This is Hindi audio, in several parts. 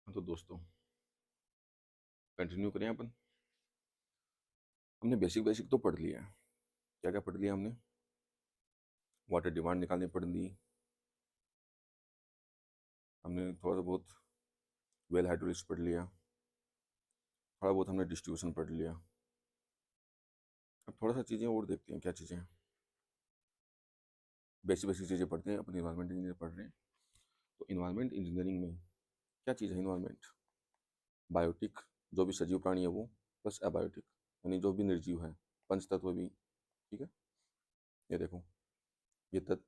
हाँ, तो दोस्तों कंटिन्यू करें अपन। हमने बेसिक बेसिक तो पढ़ लिया है। क्या क्या पढ़ लिया हमने? वाटर डिमांड निकालनी पढ़ ली हमने, थोड़ा सा बहुत वेल हाइड्रोलिक्स पढ़ लिया, थोड़ा बहुत हमने डिस्ट्रीब्यूशन पढ़ लिया। अब थोड़ा सा चीज़ें और देखते हैं, क्या चीज़ें हैं। बेसिक बेसिक चीज़ें पढ़ते हैं, अपन इन्वायरमेंट इंजीनियर पढ़ रहे हैं। तो इन्वायरमेंट इंजीनियरिंग में क्या चीज़ है? इन्वायरमेंट बायोटिक, जो भी सजीव प्राणी है वो, प्लस अबायोटिक यानी जो भी निर्जीव है, पंच तत्व भी। ठीक है, ये देखो, ये तत्व,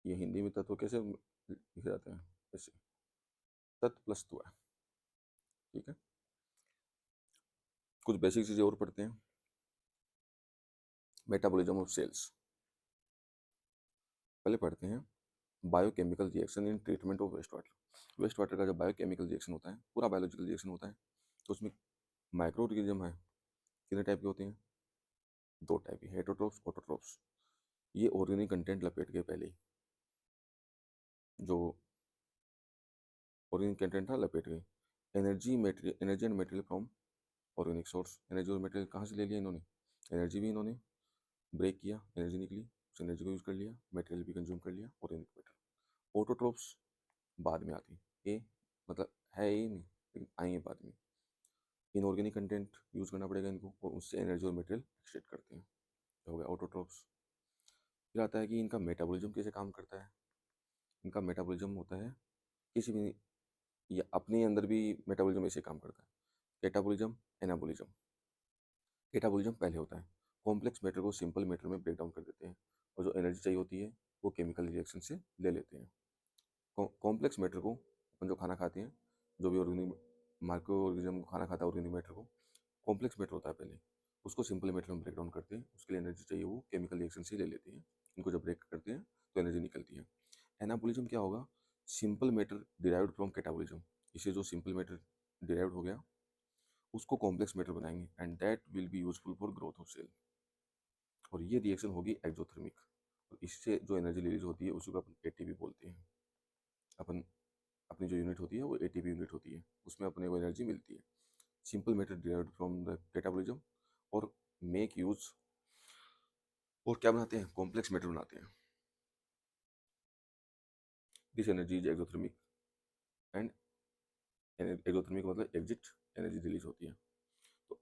ये हिंदी में तत्व कैसे लिखे जाते हैं? ऐसे, तत्व प्लस त्व। ठीक है, कुछ बेसिक चीज़ें और पढ़ते हैं। मेटाबॉलिज्म ऑफ सेल्स पहले पढ़ते हैं। Biochemical reaction in treatment of waste water. Waste water का जब बायोकेमिकल रिएक्शन होता है, पूरा बायोलॉजिकल रिएक्शन होता है, तो उसमें माइक्रो ऑर्गेनिज्म है। कितने टाइप के होते हैं? दो टाइप के, हेटरोट्रोप्स, ऑटोट्रोप्स। ये ऑर्गेनिक कंटेंट लपेट के पहले ही, जो ऑर्गेनिक कंटेंट था लपेट गए। Energy material, energy and material from organic source. Energy और मटेरियल कहाँ से ले लिया इन्होंने? एनर्जी भी इन्होंने ब्रेक किया, एनर्जी निकली, उस एनर्जी को यूज कर लिया, मटेरियल भी कंज्यूम कर लिया, ऑर्गेनिक मटेरियल। ऑटोट्रोप्स बाद में आती ये, मतलब है ही नहीं, लेकिन आएंगे बाद में। इनऑर्गेनिक कंटेंट यूज करना पड़ेगा इनको, और उससे एनर्जी और मटेरियल एक्सट्रैक्ट करते हैं। हो गया ऑटोट्रोप्स। फिर आता है कि इनका मेटाबॉलिज्म कैसे काम करता है। इनका मेटाबॉलिज्म होता है किसी भी, या अपने अंदर भी मेटाबॉलिज्म ऐसे काम करता है। Catabolism, anabolism. कैटाबॉलिज्म पहले होता है, कॉम्प्लेक्स मैटर को सिंपल मैटर में ब्रेक डाउन कर देते हैं, और जो एनर्जी चाहिए होती है वो केमिकल रिएक्शन से ले लेते हैं। कॉम्प्लेक्स मैटर को, अपन जो खाना खाते हैं, जो भी ऑर्गेनिक माइक्रो ऑर्गेनिज्म खाना खाता है, ऑर्गेनिक मैटर को, कॉम्प्लेक्स मैटर होता है पहले, उसको सिंपल मैटर में ब्रेक डाउन करते हैं, उसके लिए एनर्जी चाहिए वो केमिकल रिएक्शन से ले लेते हैं। इनको जब ब्रेक करते हैं तो एनर्जी निकलती है। एनाबोलिज्म क्या होगा? Simple matter derived from catabolism. इसे जो सिंपल मैटर डिराइव्ड हो गया, उसको कॉम्प्लेक्स मैटर बनाएंगे, and that will be useful for growth of cell. और ये रिएक्शन होगी एक्सोथर्मिक, और इससे जो एनर्जी रिलीज होती है उसी को अपन एटीपी बोलते हैं। अपन अपनी जो यूनिट होती है वो एटीपी यूनिट होती है, उसमें अपने को एनर्जी मिलती है। Simple matter derived from the catabolism, और मेक यूज, और क्या बनाते हैं? कॉम्प्लेक्स मैटर बनाते हैं। This energy is exothermic, and exothermic मतलब एग्जिट, एनर्जी रिलीज होती है। तो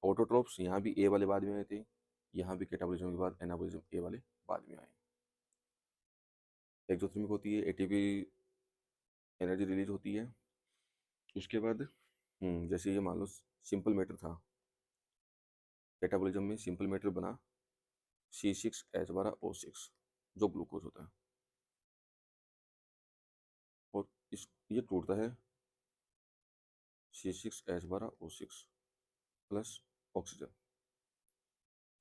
ऑटोट्रोप्स यहाँ भी ए वाले बाद में आए थे, यहाँ भी कैटाबोलिज्म के बाद एनाबोलिज्म ए वाले बाद में आए। एक्सोथर्मिक होती है, एटीपी एनर्जी रिलीज होती है। उसके बाद जैसे ये मान लो सिंपल मैटर था, कैटाबोलिज्म में सिंपल मैटर बना C6H12O6, जो ग्लूकोज होता है, और इस ये टूटता है C6H12O6 plus oxygen,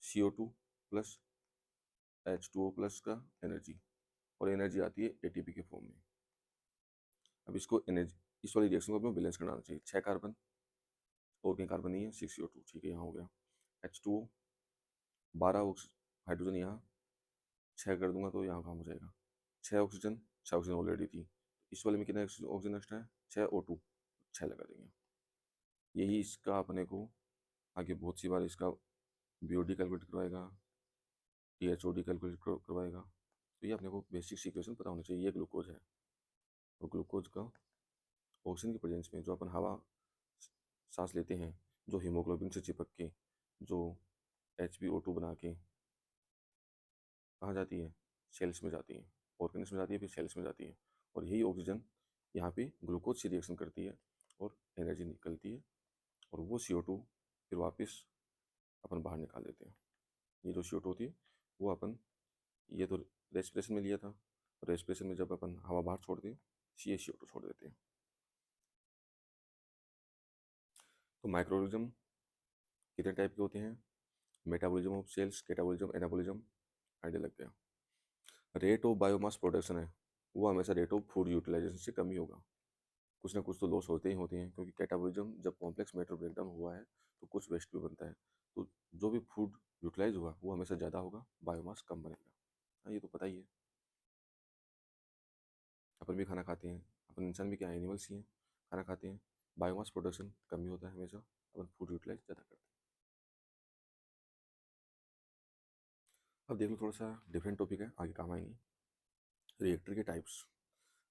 CO2 plus H2O plus का एनर्जी, और एनर्जी आती है एटीपी के फॉर्म में। अब इसको एनर्जी, इस वाली रिएक्शन को हमें बैलेंस करना चाहिए। 6 कार्बन, और कहीं कार्बन नहीं है, 6CO2, ठीक है, यहाँ हो गया H2O, 12 हाइड्रोजन, यहाँ 6 कर दूंगा तो यहाँ काम हो जाएगा। 6 ऑक्सीजन, 6 ऑक्सीजन ऑलरेडी थी, इस वाले में कितना ऑक्सीजन एक्स्ट्रा है? 6O2, 6 लगा देंगे। यही इसका अपने को आगे बहुत सी बार इसका BOD कैलकुलेट करवाएगा, THOD कैलकुलेट करवाएगा। तो ये अपने को बेसिक इक्वेशन पता होना चाहिए। ये ग्लूकोज है, और ग्लूकोज का ऑक्सीजन की प्रेजेंस में जो अपन हवा सांस लेते हैं, जो हीमोग्लोबिन से चिपक के जो HbO2 बना के कहाँ जाती है? सेल्स में जाती है, ऑर्गेन्स में जाती है, फिर सेल्स में जाती है, और यही ऑक्सीजन यहाँ पे ग्लूकोज से रिएक्शन करती है और एनर्जी निकलती है, और वो CO2 फिर वापस अपन बाहर निकाल देते हैं। ये जो CO2 होती है वो अपन, ये तो रेस्पिरेशन में लिया था, रेस्पिरेशन में जब अपन हवा बाहर छोड़ते हैं, ये CO2 छोड़ देते हैं। तो माइक्रोऑर्गेनिज्म कितने टाइप के होते हैं? Metabolism of cells, catabolism, anabolism, idea लग गया। रेट ऑफ बायोमास प्रोडक्शन है, वो हमेशा रेट ऑफ फूड यूटिलाइजेशन से कम ही होगा। कुछ ना कुछ तो लॉस होते ही होते हैं, क्योंकि कैटाबॉलिज्म जब कॉम्प्लेक्स मैटर ब्रेकडाउन हुआ है तो कुछ वेस्ट भी बनता है, तो जो भी फूड यूटिलाइज हुआ वो हमेशा ज़्यादा होगा, बायोमास कम बनेगा। हाँ, ये तो पता ही है, अपन भी खाना खाते हैं, अपन इंसान भी क्या एनिमल्स ही हैं, खाना खाते हैं, बायोमास प्रोडक्शन कम ही होता है हमेशा, अपन फूड यूटिलाइज ज़्यादा करते हैं। अब देख लो थोड़ा सा डिफरेंट टॉपिक है, आगे काम आएंगे। रिएक्टर के टाइप्स।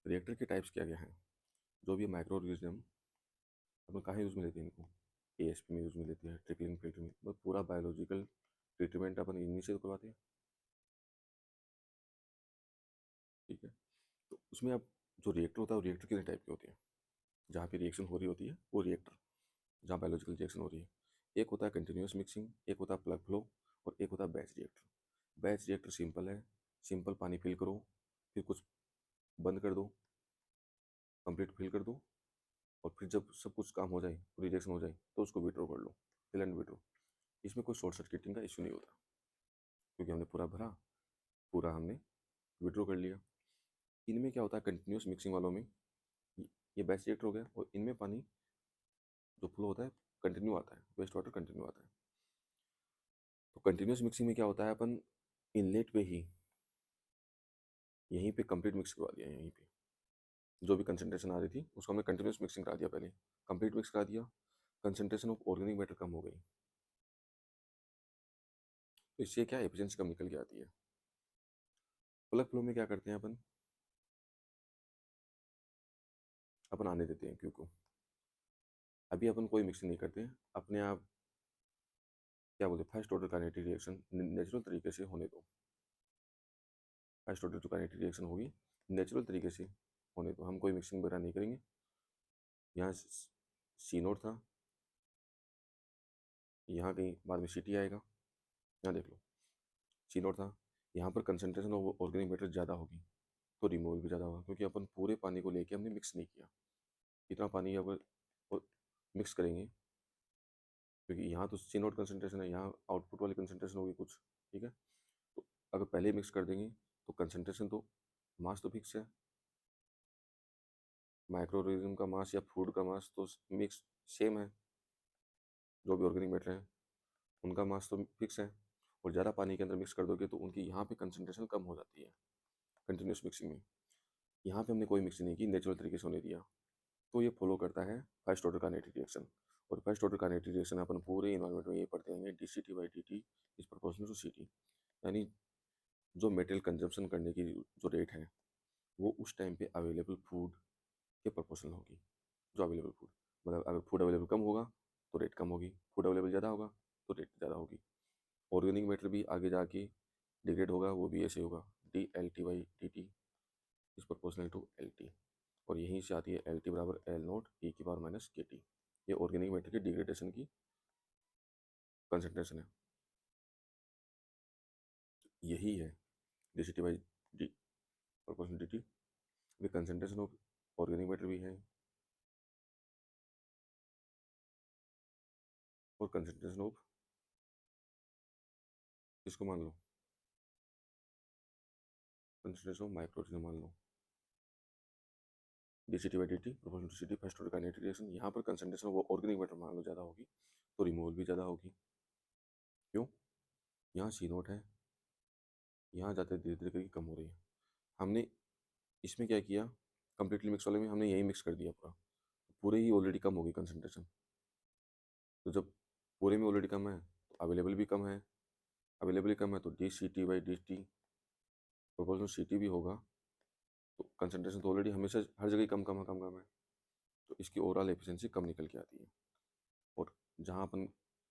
रिएक्टर के टाइप्स क्या क्या हैं? जो भी माइक्रो ऑर्गेनिज्म अपन कहाँ यूज़ में लेते हैं इनको? एएसपी में यूज़ में लेते हैं, ट्रिकलिंग फिल्टर में, बस पूरा बायोलॉजिकल ट्रीटमेंट अपन इन्हीं से तो करवाते हैं। ठीक है, तो उसमें अब जो रिएक्टर होता है वो रिएक्टर कितने टाइप के होते हैं? जहाँ पे रिएक्शन हो रही होती है वो रिएक्टर, जहाँ बायोलॉजिकल रिएक्शन हो रही है। एक होता है कंटिन्यूस मिक्सिंग, एक होता है प्लग फ्लो, और एक होता है batch reactor. Batch reactor simple है, सिंपल पानी फिल करो, फिर कुछ बंद कर दो, कंप्लीट फिल कर दो, और फिर जब सब कुछ काम हो जाए, पूरी रिएक्शन हो जाए, तो उसको विड्रॉ कर लो, फिल एंड विड्रॉ। इसमें कोई शॉर्ट सर्किटिंग का इशू नहीं होता, क्योंकि हमने पूरा भरा, पूरा हमने विड्रॉ कर लिया। इनमें क्या होता है कंटिन्यूस मिक्सिंग वालों में, ये बैच रिएक्टर हो गया, और इनमें पानी जो फ्लो होता है कंटिन्यू आता है, वेस्ट वाटर कंटिन्यू आता है। तो कंटिन्यूस मिक्सिंग में क्या होता है, अपन इनलेट पे ही यहीं पे कंप्लीट मिक्स करवा दिया, यहीं पे जो भी कंसंट्रेशन आ रही थी उसको हमने कंटिन्यूस मिक्सिंग करा दिया, पहले कंप्लीट मिक्स करा दिया, कंसंट्रेशन ऑफ ऑर्गेनिक मैटर कम हो गई, तो इससे क्या एफिशिएंसी कम निकल के आती है। प्लग फ्लो में क्या करते हैं अपन, अपन आने देते हैं क्यू को, अभी अपन कोई मिक्सिंग नहीं करते, अपने आप क्या बोलते हैं first order kinetic reaction natural तरीके से होने दो। फर्स्ट ऑर्डर जो काइनेटिक रिएक्शन होगी नेचुरल तरीके से होने दो, हम कोई मिक्सिंग वगैरह नहीं करेंगे। यहाँ सी नोट था, यहाँ कहीं बाद में सी टी आएगा, यहाँ देख लो सी नोट था, यहाँ पर कंसनट्रेशन ऑफ ऑर्गेनिक मैटर ज़्यादा होगी, तो रिमूवल भी ज़्यादा होगा, क्योंकि अपन पूरे पानी को लेके हमने मिक्स नहीं किया। इतना पानी अगर मिक्स करेंगे, क्योंकि यहाँ तो सी नोट कंसनट्रेशन है, यहाँ आउटपुट वाली कंसनट्रेशन होगी कुछ, ठीक है। तो अगर पहले मिक्स कर देंगे तो कंसनट्रेशन तो मास तो फिक्स है, माइक्रो ऑर्गेनिज्म का मास या फूड का मास तो मिक्स सेम है, जो भी ऑर्गेनिक मैटर है उनका मास तो फिक्स है, और ज़्यादा पानी के अंदर मिक्स कर दोगे तो उनकी यहाँ पे कंसनट्रेशन कम हो जाती है कंटिन्यूस मिक्सिंग में। यहाँ पे हमने कोई मिक्सिंग नहीं की, नेचुरल तरीके से होने दिया, तो ये फॉलो करता है फर्स्ट ऑर्डर काइनेटिक रिएक्शन। और फर्स्ट ऑर्डर काइनेटिक रिएक्शन अपन पूरे इन्वायरमेंट में ये पढ़ते हैं, D C T by D T is proportional to C T, यानी जो मेटेरियल कंजम्पशन करने की जो रेट है वो उस टाइम पे अवेलेबल फूड के प्रोपोर्शनल होगी। जो अवेलेबल फूड, मतलब अगर फूड अवेलेबल कम होगा तो रेट कम होगी, फूड अवेलेबल ज़्यादा होगा तो रेट ज़्यादा होगी। ऑर्गेनिक मैटर भी आगे जाके डिग्रेड होगा, वो भी ऐसे होगा, D L T by D T is proportional to L T, और यहीं से आती है एल टी बराबर एल नोट ई की पावर माइनस के टी। ये ऑर्गेनिक मैटर की डिग्रेडेशन की कंसनट्रेशन है, यही है D C T by D proportional D T. ये कंसनट्रेशन ऑफ ऑर्गेनिक मैटर भी है और कंसनट्रेशन ऑफ, इसको मान लो कंसनट्रेशन ऑफ माइक्रो ऑर्गेनिज्म मान लो, D C T by D T proportional to C T first order kinetic reaction. यहाँ पर कंसनट्रेशन ऑफ ऑर्गेनिक मैटर मान लो ज़्यादा होगी तो रिमूवल भी ज़्यादा होगी। क्यों? यहाँ सी नोट है, यहाँ जाते धीरे धीरे करके कम हो रही है। हमने इसमें क्या किया, कम्प्लीटली मिक्स वाले में हमने यही मिक्स कर दिया पूरा, पूरे ही ऑलरेडी कम होगी कंसनट्रेशन। तो जब पूरे में ऑलरेडी कम है तो अवेलेबल भी कम है, अवेलेबल कम है तो D C T by D T proportional C T भी होगा, तो कंसनट्रेशन तो ऑलरेडी हमेशा हर जगह कम कम है, कम कम है, तो इसकी ओवरऑल एफिशिएंसी कम निकल के आती है। और जहाँ अपन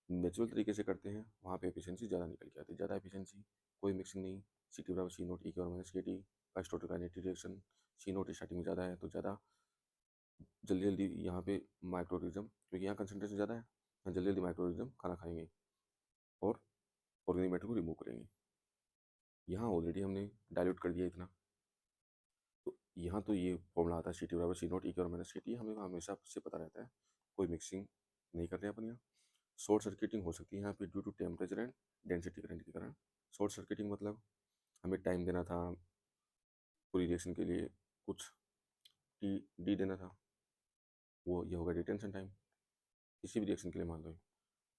नेचुरल तरीके से करते हैं वहाँ पे एफिशिएंसी ज़्यादा निकल के आती है, ज़्यादा एफिशिएंसी, कोई मिक्सिंग नहीं, सी टी बराबर सी नोट ई की और माइनस के t, first order kinetic reaction, C naught starting में ज़्यादा है तो ज़्यादा जल्दी जल्दी यहाँ पे माइक्रोरिज्म, क्योंकि यहाँ कंसनट्रेशन ज़्यादा है, यहाँ जल्दी जल्दी माइक्रोरिज्म खाना खाएंगे और ऑर्गेनिक मैटर को रिमूव करेंगे। यहाँ ऑलरेडी हमने डाइल्यूट कर दिया इतना, तो यहाँ तो ये फॉर्मूला आता है सी टी बराबर सी नोट ई की और माइनस के टी, हमें हमेशा से पता रहता है, कोई मिक्सिंग नहीं कर रहे हैं अपन यहाँ। शॉर्ट सर्किटिंग हो सकती है यहाँ पे due to temperature and density current के कारण। शॉर्ट सर्किटिंग मतलब हमें टाइम देना था पूरी रिएक्शन के लिए, कुछ टी डी देना था, वो ये होगा डिटेंशन टाइम, किसी भी रिएक्शन के लिए मान लो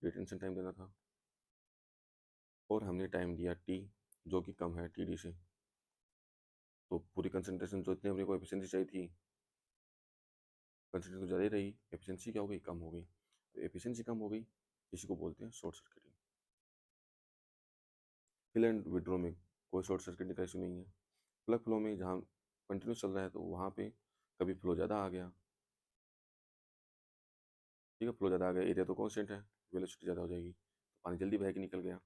डिटेंशन टाइम देना था, और हमने टाइम दिया टी जो कि कम है टी डी से, तो पूरी कंसनट्रेशन जो इतनी अपने को एफिशिएंसी चाहिए थी कंसिस्टेंसी तो ज़्यादा ही रही, एफिशिएंसी क्या हो गई, कम हो गई। तो एफिशिएंसी कम हो गई, इसी को बोलते हैं short circuiting. Fill and withdraw में कोई शॉर्ट सर्किटिंग का इशू नहीं है। प्लग फ्लो में जहाँ कंटिन्यूस चल रहा है तो वहाँ पे कभी फ्लो ज़्यादा आ गया, ठीक है, फ्लो ज़्यादा आ गया, एरिया तो कांस्टेंट है, वेलोसिटी ज़्यादा हो जाएगी, तो पानी जल्दी बह के निकल गया।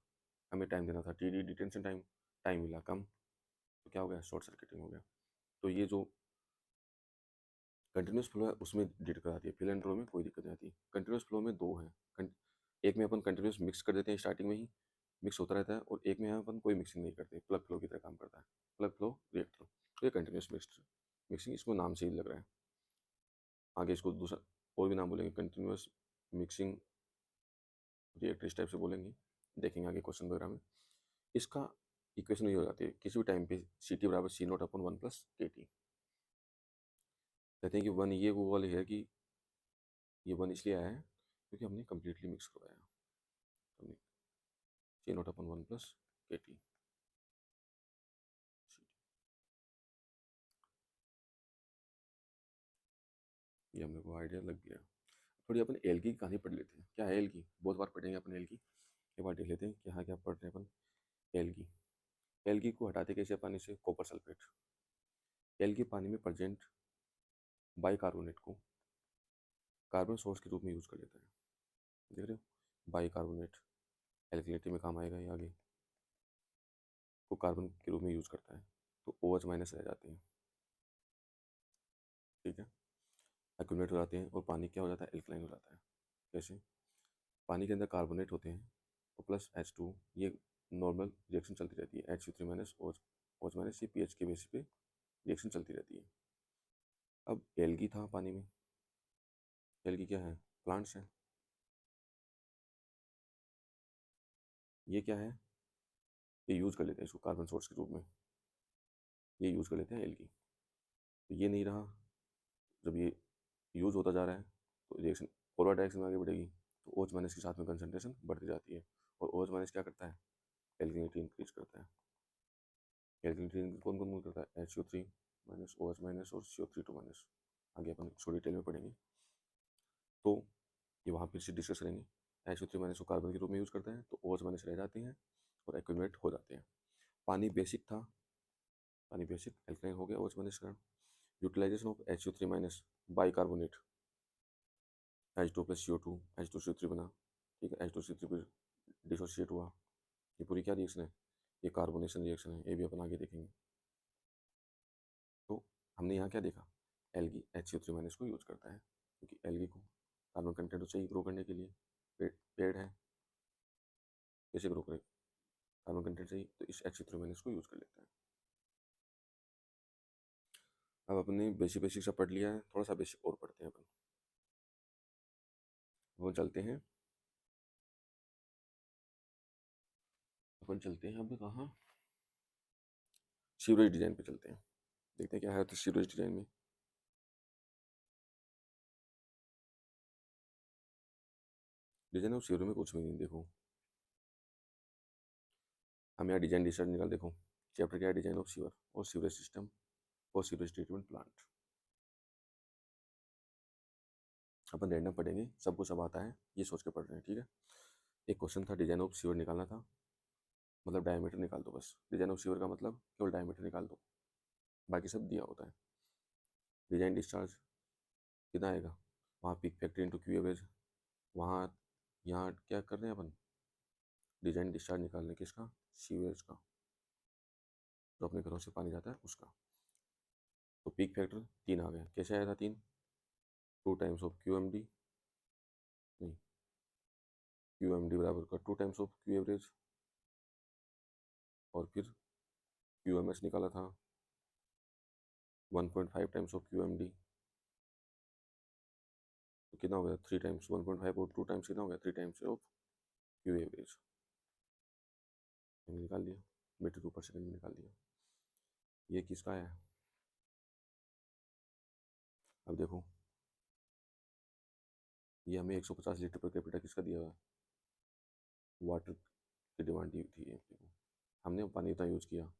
हमें टाइम देना था T D detention time, time मिला कम, तो क्या हो गया, शॉर्ट सर्किटिंग हो गया। तो ये जो कंटिन्यूस फ्लो है उसमें दिक्कत आती है, फिल एंड ड्रॉ में कोई दिक्कत नहीं आती। कंटिन्यूस फ्लो में दो हैं, एक में अपन कंटिन्यूस मिक्स कर देते हैं, स्टार्टिंग में ही मिक्स होता रहता है, और एक में अपन कोई मिक्सिंग नहीं करते, प्लग फ्लो की तरह काम करता है, प्लग फ्लो रिएक्टर। तो ये कंटिन्यूस मिक्सिंग, इसको नाम से ही लग रहा है। आगे इसको दूसरा और भी नाम बोलेंगे, कंटिन्यूस मिक्सिंग रिएक्टर इस टाइप से बोलेंगे, देखेंगे आगे क्वेश्चन वगैरह में। इसका इक्वेशन ये हो जाती है, किसी भी टाइम पे सी टी बराबर सी नोट अपन 1+kT। कहते हैं कि वन ये वो वाली है कि ये वन इसलिए आया है क्योंकि हमने कम्प्लीटली मिक्स करवाया, हमने सी नोट अपन 1+kT। ये हमने को आइडिया लग गया। थोड़ी अपन एल की कहानी पढ़ लेते हैं, क्या है एल की, बहुत बार पढ़ेंगे अपन एल की, एक बार देख लेते हैं कि हाँ क्या पढ़ रहे हैं अपन। एल की, एल की को हटाते कैसे पानी से, कॉपर सल्फेट। एल की पानी में प्रेजेंट बाइकार्बोनेट को कार्बन सोर्स के रूप में यूज कर लेता है, देख रहे हो, बाइकार्बोनेट एल्कलिनिटी में काम आएगा, ये आगे को कार्बन के रूप में यूज करता है, तो OH माइनस रह जाते हैं, ठीक है, एक्यूमुलेट हो जाते हैं, और पानी क्या हो जाता है, एल्कलाइन हो जाता है। कैसे, पानी के अंदर कार्बोनेट होते हैं और प्लस H2, ये नॉर्मल रिएक्शन चलती रहती है, HCO3 माइनस OH माइनस, ये pH के बेसिस पे रिएक्शन चलती रहती है। अब एल्गी था पानी में, एल्गी क्या है, प्लांट्स हैं, ये क्या है, ये यूज़ कर लेते हैं इसको कार्बन सोर्स के रूप में, ये यूज़ कर लेते हैं एल्गी। तो ये नहीं रहा, जब ये यूज़ होता जा रहा है तो रिएक्शन फॉरवर्ड डायरेक्शन में आगे बढ़ेगी, तो OH माइनस के साथ में कंसनट्रेशन बढ़ती जाती है, और OH माइनस क्या करता है, एल्गिनिटी इंक्रीज करता है। एल्गिनिटी कौन कौन करता है, HCO3 माइनस, OH माइनस और CO3 2 माइनस, आगे अपन इसको डिटेल में पढ़ेंगे। तो ये वहाँ फिर से डिस्कस करेंगे। HCO3 माइनस को कार्बन के रूप में यूज़ करते हैं, तो OH माइनस रह जाते हैं और एक्यूमुलेट हो जाते हैं। पानी बेसिक था, पानी बेसिक एल्कलाइन हो गया OH माइनस का। Utilization of HCO3 minus by carbonate, H2 plus CO2, H2CO3 बना, ठीक है, H2CO3 फिर डिसोशिएट हुआ, ये पूरी क्या रिएक्शन है, ये कार्बोनेशन रिएक्शन है, ये भी अपन आगे देखेंगे। तो हमने यहाँ क्या देखा, एल्गी HCO3 माइनस को यूज करता है, क्योंकि एल्गी को कार्बन कंटेंट तो चाहिए ग्रो करने के लिए, पेड़ है, कैसे ग्रो करे, कार्बन कंटेंट चाहिए, तो इस HCO3 माइनस को यूज कर लेता है। अब अपने बेसिक सा पढ़ लिया है, थोड़ा सा बेसिक और पढ़ते हैं अपन। वो चलते हैं, अपन चलते हैं अब कहाँ, सीवरेज डिजाइन पे चलते हैं, देखते हैं क्या है तो सीवरेज डिजाइन में। डिजाइन ऑफ सीवरेज में कुछ भी नहीं, देखो हम यहाँ डिजाइन डिस्चार्ज निकाल, देखो चैप्टर क्या है, डिजाइन ऑफ सीवर और सीवरेज सिस्टम और सीवरेज ट्रीटमेंट प्लांट। अपन रैंडम पढ़ेंगे, सबको सब आता है ये सोच के पढ़ रहे हैं, ठीक है। एक क्वेश्चन था, डिजाइन ऑफ सीवर निकालना था, मतलब डायमीटर निकाल दो बस, डिजाइन ऑफ सीवर का मतलब केवल डायमीटर निकाल दो, बाकी सब दिया होता है। डिजाइन डिस्चार्ज कितना आएगा, वहाँ peak factor into Q average, वहाँ यहाँ क्या कर रहे हैं अपन, डिजाइन डिस्चार्ज निकालने किसका, सीवेज का, जो अपने घरों से पानी जाता है उसका। तो पीक फैक्टर 3 आ गया, कैसे आया था 3, 2 times of Q M D, नहीं, क्यू एम डी बराबर का 2 टाइम्स ऑफ क्यू एवरेज, और फिर क्यू एम एस निकाला था 1.5 times of Q M D, तो कितना हो गया 3 टाइम्स, 1.5 और 2 टाइम्स कितना हो गया 3 टाइम्स ऑफ क्यू एवरेज, निकाल दिया, मीटर टू पर सेकेंड में निकाल दिया। ये किसका है, अब देखो ये हमें 150 लीटर पर कैपिटा किसका दिया हुआ है, वाटर की डिमांड दी थी अपने को, हमने पानी इतना यूज़ किया,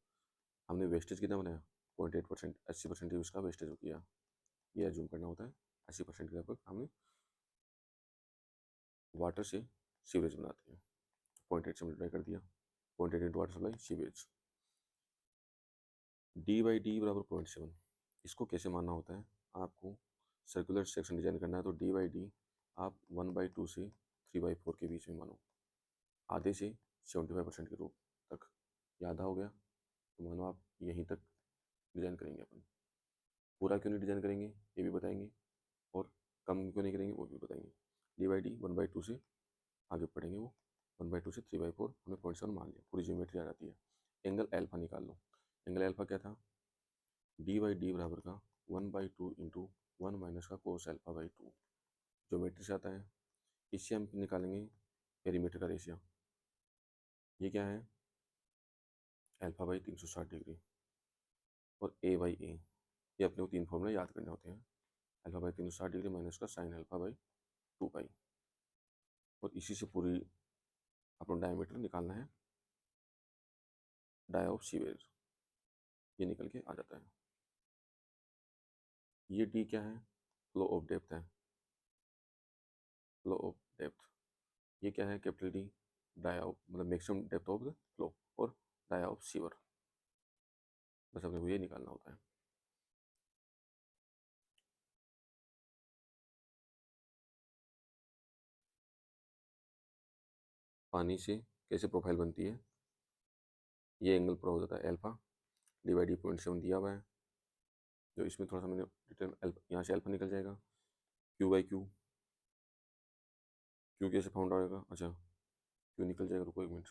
हमने वेस्टेज कितना बनाया 0.8%, 80% यूज़ का वेस्टेज किया, ये एज्यूम करना होता है 80% के लगभग हमने वाटर से सीवरेज बनाते हैं। 0.8 से मल्टीप्लाई कर दिया, 0.8 into water supply sewage, D/D बराबर 0.7। इसको कैसे मानना होता है, आपको सर्कुलर सेक्शन डिजाइन करना है तो D/D आप 1/2 से 3/4 के बीच में मानो, आधे से 75% के रूप तक। ये आधा हो गया तो मानो आप यहीं तक डिजाइन करेंगे। अपन पूरा क्यों नहीं डिजाइन करेंगे ये भी बताएंगे, और कम क्यों नहीं करेंगे वो भी बताएंगे। D/D 1/2 से आगे पढ़ेंगे वो, 1/2 से 3/4 हमने 0.7 मान लिया, पूरी ज्योमेट्री आ जाती है। एंगल अल्फा निकाल लो। एंगल अल्फा क्या था, D/D बराबर का 1/2 इंटू 1 माइनस का कोस अल्फा बाई 2 ज्योमेट्री से आता है। इससे हम निकालेंगे पेरीमीटर का रेशियो। ये क्या है, अल्फा बाई 360 डिग्री, और A/A ये अपने को 3 फॉर्मूला याद करने होते हैं। अल्फा बाई 360 डिग्री माइनस का साइन अल्फा बाई 2 पाई, और इसी से पूरी अपना डायमीटर निकालना है, डाया ऑफ सीवेज, ये निकल के आ जाता है। ये D क्या है, फ्लो ऑफ डेप्थ है, फ्लो ऑफ डेप्थ। ये क्या है, कैपिटल D, डाया ऑफ मतलब maximum depth of the flow, और डाया ऑफ सीवर। बस अपने को ये निकालना होता है। पानी से कैसे प्रोफाइल बनती है, ये एंगल पूरा हो जाता है अल्फा, D/D 0.7 दिया हुआ है, जो इसमें थोड़ा सा मैंने डिटेल, यहाँ से अल्फा निकल जाएगा, Q/Q, Q कैसे फाउंड आएगा, अच्छा Q निकल जाएगा, रुको एक मिनट।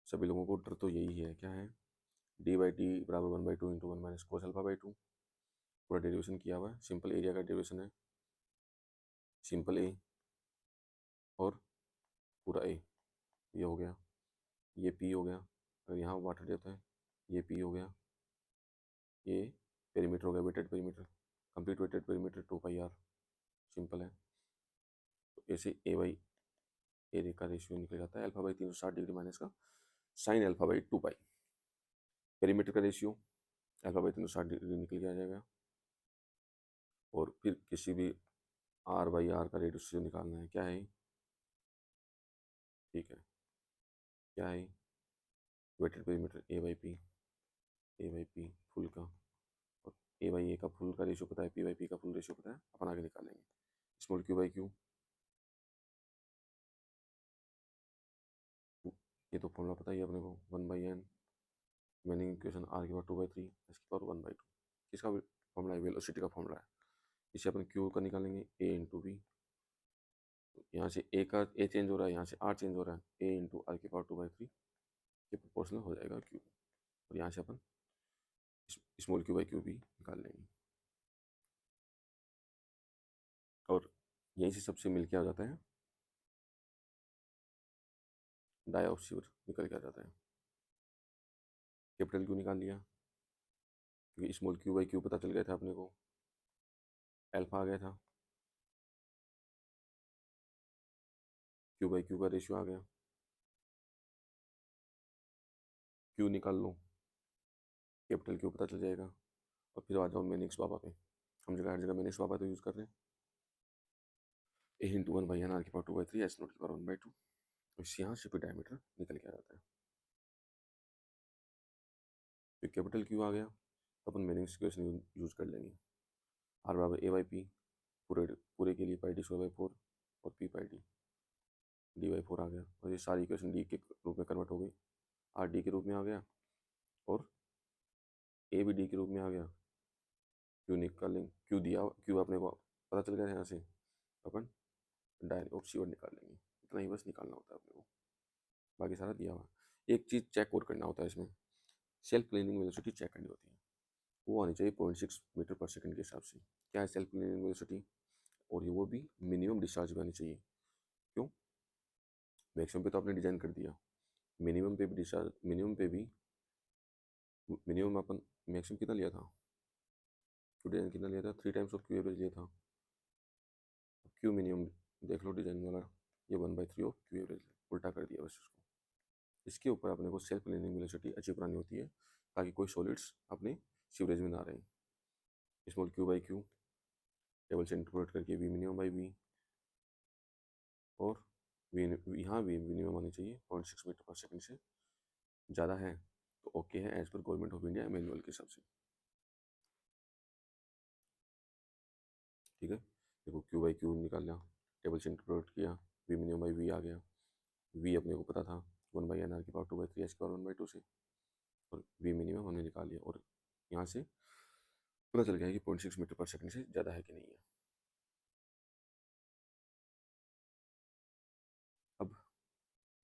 सभी लोगों को डर तो यही है, क्या है, D/D बराबर 1/2 into 1 minus cos alpha by 2, पूरा डेरिवेशन किया हुआ है, सिंपल एरिया का डेरिवेशन है, सिंपल ए और पूरा ए, ये हो गया, ये P हो गया, अगर यहाँ वाटर डेप्थ है ये P हो गया, ये पेरीमीटर हो गया, wetted perimeter, complete wetted perimeter 2πr, simple है। तो ऐसे A का रेशियो निकल जाता है अल्फा बाई 360 डिग्री माइनस का sine alpha by 2 pi. Perimeter का रेशियो अल्फा बाई 360 डिग्री निकल के आ जाएगा, और फिर किसी भी R/R का रेडियस निकालना है, क्या है, ठीक है, क्या है, wetted perimeter A/P, A/P full का, और A/A का फुल का रेशियो पता है, P/P का फुल रेशियो पता है, अपन आगे निकालेंगे। स्मॉल Q/Q, ये तो फॉर्मूला पता ही है अपने को, 1/n मैंने इक्वेशन R की पावर 2/3 S की पावर 1/2, किसका फॉर्मूला है, वेलोसिटी का फॉर्मूला है। इसे अपन Q का निकालेंगे A इंटू V, यहाँ से A का A चेंज हो रहा है, यहाँ से R चेंज हो रहा है, A इंटू R की पावर 2/3 ये प्रोपोर्शनल हो जाएगा Q, और यहाँ से अपन स्मॉल Q/Q भी निकाल लेंगे, और यहीं से सबसे मिल के आ जाता है डाया ऑफ सीवर निकल के आ जाता है। कैपिटल Q निकाल लिया, क्योंकि स्मॉल Q/Q पता चल गया था अपने को, अल्फा आ गया था, Q/Q का रेशियो आ गया, Q निकाल लो, कैपिटल Q पता चल जाएगा, और फिर आ जाओ मेन एक्स बाबा पे, हम जगह हर जगह मेन एक्स बाबा तो यूज़ कर रहे हैं। A इंटू 1/n R की पावर 2/3 S नॉट की पावर 1/2, इस यहाँ से फिर डायमीटर निकल के आ जाता है। फिर कैपिटल Q आ गया तो अपन मेन एक्स इक्वेशन यूज़ कर लेंगे, R बराबर A/P पूरे पूरे के लिए πD²/4 और P/D D/4 आ गया, और ये सारी इक्वेशन D के रूप में कन्वर्ट हो गई, R D के रूप में आ गया, और A भी D के रूप में आ गया। Q निकालेंगे, Q दिया, Q अपने को पता चल गया यहाँ से, अपन डायरेक्ट ऑफ सीवर निकाल लेंगे, इतना ही बस निकालना होता है अपने को, बाकी सारा दिया हुआ। एक चीज़ चेक और करना होता है इसमें, सेल्फ क्लीनिंग वेलोसिटी चेक करनी होती है, वो आनी चाहिए 0.6 मीटर पर सेकंड के हिसाब से। क्या है सेल्फ क्लीनिंग वेलोसिटी, और ये वो भी मिनिमम डिस्चार्ज भी आनी चाहिए। क्यों, मैक्सिमम पे तो आपने डिजाइन कर दिया, मिनिमम पे भी डिस्चार्ज, मिनिमम अपन मैक्सिमम कितना लिया था, क्यू डिजाइन कितना लिया था, 3 टाइम्स ऑफ क्यू एवरेज लिया था। क्यू मिनिमम देख लो डिजाइन वाला, ये 1/3 ऑफ क्यू एवरेज, उल्टा कर दिया बस इसको। इसके ऊपर अपने को सेल्फ क्लीनिंग वेलोसिटी अचीव करानी होती है, ताकि कोई सॉलिड्स अपने सीवरेज में ना रहें। स्मॉल Q/Q टेबल से इंटरपोलेट करके वी मिनिमम बाई वी, और वी यहाँ वी मिनिमम आनी चाहिए 0.6 मीटर पर सेकंड से ज़्यादा है तो ओके है as per government of India manual के हिसाब से। ठीक है, देखो क्यू बाई क्यू निकाल लिया, टेबल से इंटरपोलेट किया, वी मिनिमम बाई वी आ गया, वी अपने को पता था 1/n r की पावर 2/3 h की पावर 1/2 से, और वी मिनिमम हमने निकाल लिया, और यहाँ से पता चल गया कि 0.6 मीटर पर सेकंड से ज़्यादा है कि नहीं है। अब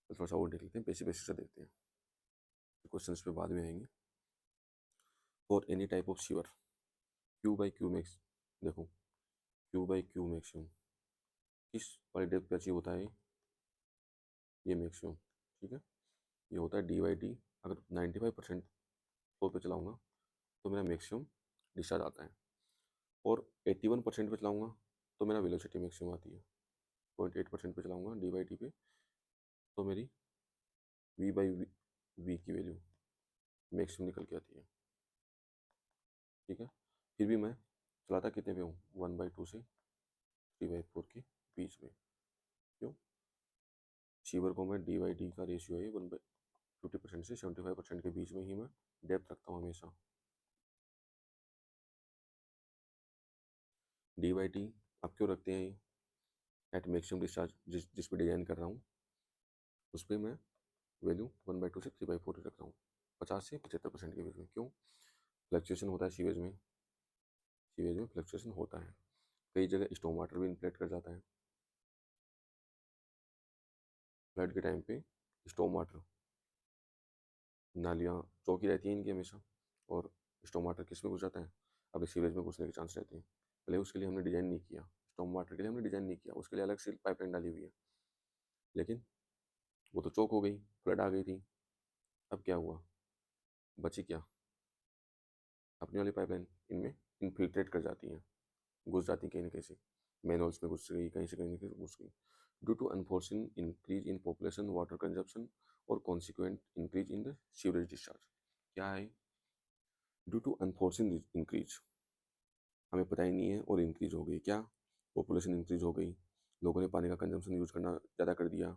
थोड़ा सा और देख लेते हैं, बेसिक सा देखते हैं, क्वेश्चंस पे बाद में आएंगे। For any type of sewer Q by Q max, देखो क्यू बाई क्यू मैक्सिमम किस वाली डेप्थ पे अचीव होता है, ये मैक्सिमम। ठीक है, ये होता है डी बाई डी, अगर 95% फ्लो पे चलाऊँगा तो मेरा मैक्सिमम डिस्चार्ज आता है, और 81% पे चलाऊँगा तो मेरा वेलोसिटी मैक्सिमम आती है, 0.8% पे चलाऊँगा डी बाई डी पे तो मेरी वी बाई वी की वैल्यू मैक्सिमम निकल के आती है। ठीक है, फिर भी मैं चलाता कितने पे हूँ, 1/2 से 3/4 के बीच में। क्यों, शीवर को मैं डी बाई डी का रेशियो है 50% से 75% के बीच में ही मैं डेप्थ रखता हूँ हमेशा। डी बाई डी आप क्यों रखते हैं, ये एट मैक्सिमम डिस्चार्ज जिस पे डिजाइन कर रहा हूँ उस पर मैं वैल्यू 1/2 से 3/4 रख रहा हूँ, 50 से 75% के बीच में। क्यों, फ्लक्चुएशन होता है सीवेज में, सीवेज में फ्लक्चुएशन होता है, कई जगह स्टॉर्म वाटर भी इन्फ्लेट कर जाता है। फ्लड के टाइम पे स्टॉर्म वाटर, नालियाँ चौकी रहती हैं इनकी हमेशा, और स्टॉर्म वाटर किस में घुस जाता है, अभी सीवेज में घुसने के चांस रहते हैं। पहले उसके लिए हमने डिज़ाइन नहीं किया, स्टॉर्म वाटर के लिए हमने डिज़ाइन नहीं किया, उसके लिए अलग से पाइपलाइन डाली हुई है, लेकिन वो तो चौक हो गई, फ्लड आ गई थी। अब क्या हुआ, बची क्या, अपनी वाली पाइपलाइन इनमें इनफिल्ट्रेट कर जाती हैं, घुस जाती कहीं ना कहीं से, मेन होल्स में घुस गई, कहीं से कहीं घुस गई, due to unforeseen increase in population water consumption और consequent increase in the sewerage discharge. क्या है, ड्यू टू अनफोर्सिन इंक्रीज, हमें पता ही नहीं है और इंक्रीज हो गई, क्या, पॉपुलेशन इंक्रीज हो गई, लोगों ने पानी का कंजम्पशन यूज करना ज़्यादा कर दिया,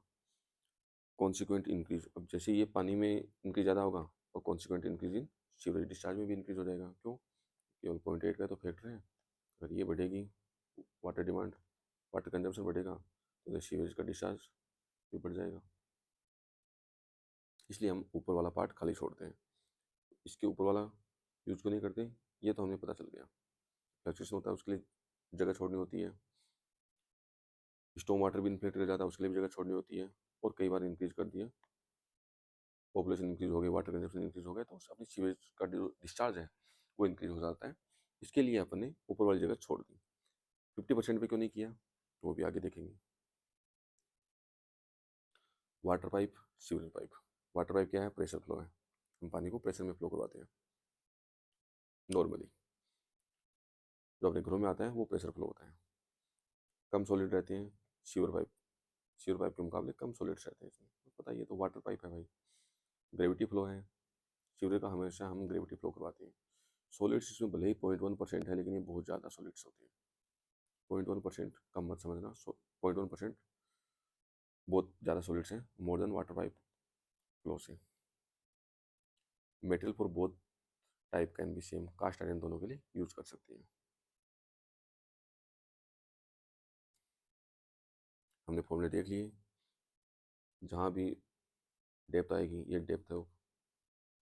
कॉन्सिक्वेंट इंक्रीज, अब जैसे ये पानी में इंक्रीज ज़्यादा होगा और कॉन्सिक्वेंट इंक्रीज इन सीवरेज डिस्चार्ज में भी इंक्रीज हो जाएगा। क्यों, केवल 0.8 का तो फैक्टर है, अगर ये बढ़ेगी वाटर डिमांड, वाटर कंजम्पशन बढ़ेगा तो सीवेज का डिस्चार्ज भी बढ़ जाएगा, इसलिए हम ऊपर वाला पार्ट खाली छोड़ते हैं, इसके ऊपर वाला यूज क्यों नहीं करते, ये तो हमें पता चल गया। फ्लक्चुएशन होता है उसके लिए जगह छोड़नी होती है, स्टॉर्म वाटर भी इन्फ्लेट कर जाता है उसके लिए भी जगह छोड़नी होती है, और कई बार इंक्रीज कर दिया, पॉपुलेशन इंक्रीज हो गई, वाटर कंजप्शन इंक्रीज हो गया, तो अपनी सीवेज का जो डिस्चार्ज है वो इंक्रीज हो जाता है, इसके लिए अपने ऊपर वाली जगह छोड़ दी। 50% पे क्यों नहीं किया वो भी आगे देखेंगे। Water pipe, sewerage pipe, water pipe क्या है, प्रेशर फ्लो है, हम पानी को प्रेशर में फ्लो करवाते हैं नॉर्मली, जो अपने घरों में आता है वो प्रेशर फ्लो होता है, कम सॉलिड रहते हैं सीवर पाइप, सीवर पाइप के मुकाबले कम सॉलिड्स रहते हैं इसमें, तो पता ही है, तो वाटर पाइप है भाई, ग्रेविटी फ्लो है, सीवरेज का हमेशा हम ग्रेविटी फ्लो करवाते हैं। सॉलिड्स इसमें भले ही 0.1% है लेकिन ये बहुत ज़्यादा सॉलिड्स होते हैं, 0.1% कम मत समझना, 0.1% बहुत ज़्यादा सॉलिड्स हैं, more than water pipe flow से। Material for both type can be same, cast iron दोनों के लिए यूज कर सकते हैं। हमने फॉर्मूले देख लिए, जहाँ भी डेप्थ आएगी, ये डेप्थ है,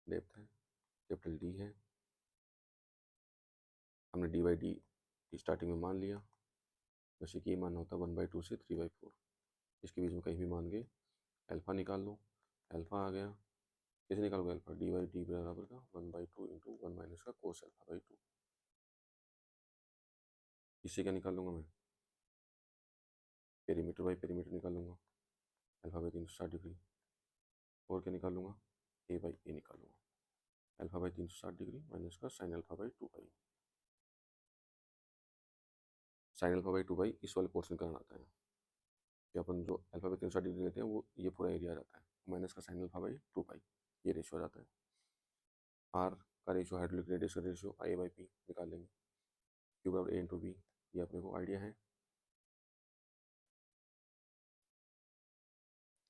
डेप्थ है, कैपिटल डी है, हमने डी बाई डी स्टार्टिंग में मान लिया, वैसे कि ये मान होता है 1/2 से 3/4, इसके बीच में कहीं भी मान गए, अल्फा निकाल लो, अल्फा आ गया, कैसे निकालोगे अल्फा, डी बाई डी बराबर का 1/2 इंटू 1 माइनस का कोस अल्फा बाई 2, इससे क्या निकाल लूँगा मैं, पेरीमीटर बाई पेरीमीटर निकाल लूँगा, अल्फा बाई 360 डिग्री, और क्या निकाल लूँगा, ए बाई ए निकाल लूँगा, अल्फा बाई 360 डिग्री माइनस का sine alpha by 2 pi, sine alpha by 2 पाई इस वाले पोर्शन का आता है, कि अपन जो अल्फा बाई 360 डिग्री लेते हैं वो ये पूरा एरिया आ जाता है, माइनस का साइन अल्फा बाई 2 पाई, ये रेशियो आ जाता है। आर का रेशियो, हाइड्रोलिक रेडियस का रेशियो आई बाई पी निकाल लेंगे, क्यू बराबर ए इंटू बी, ये अपने को आइडिया है।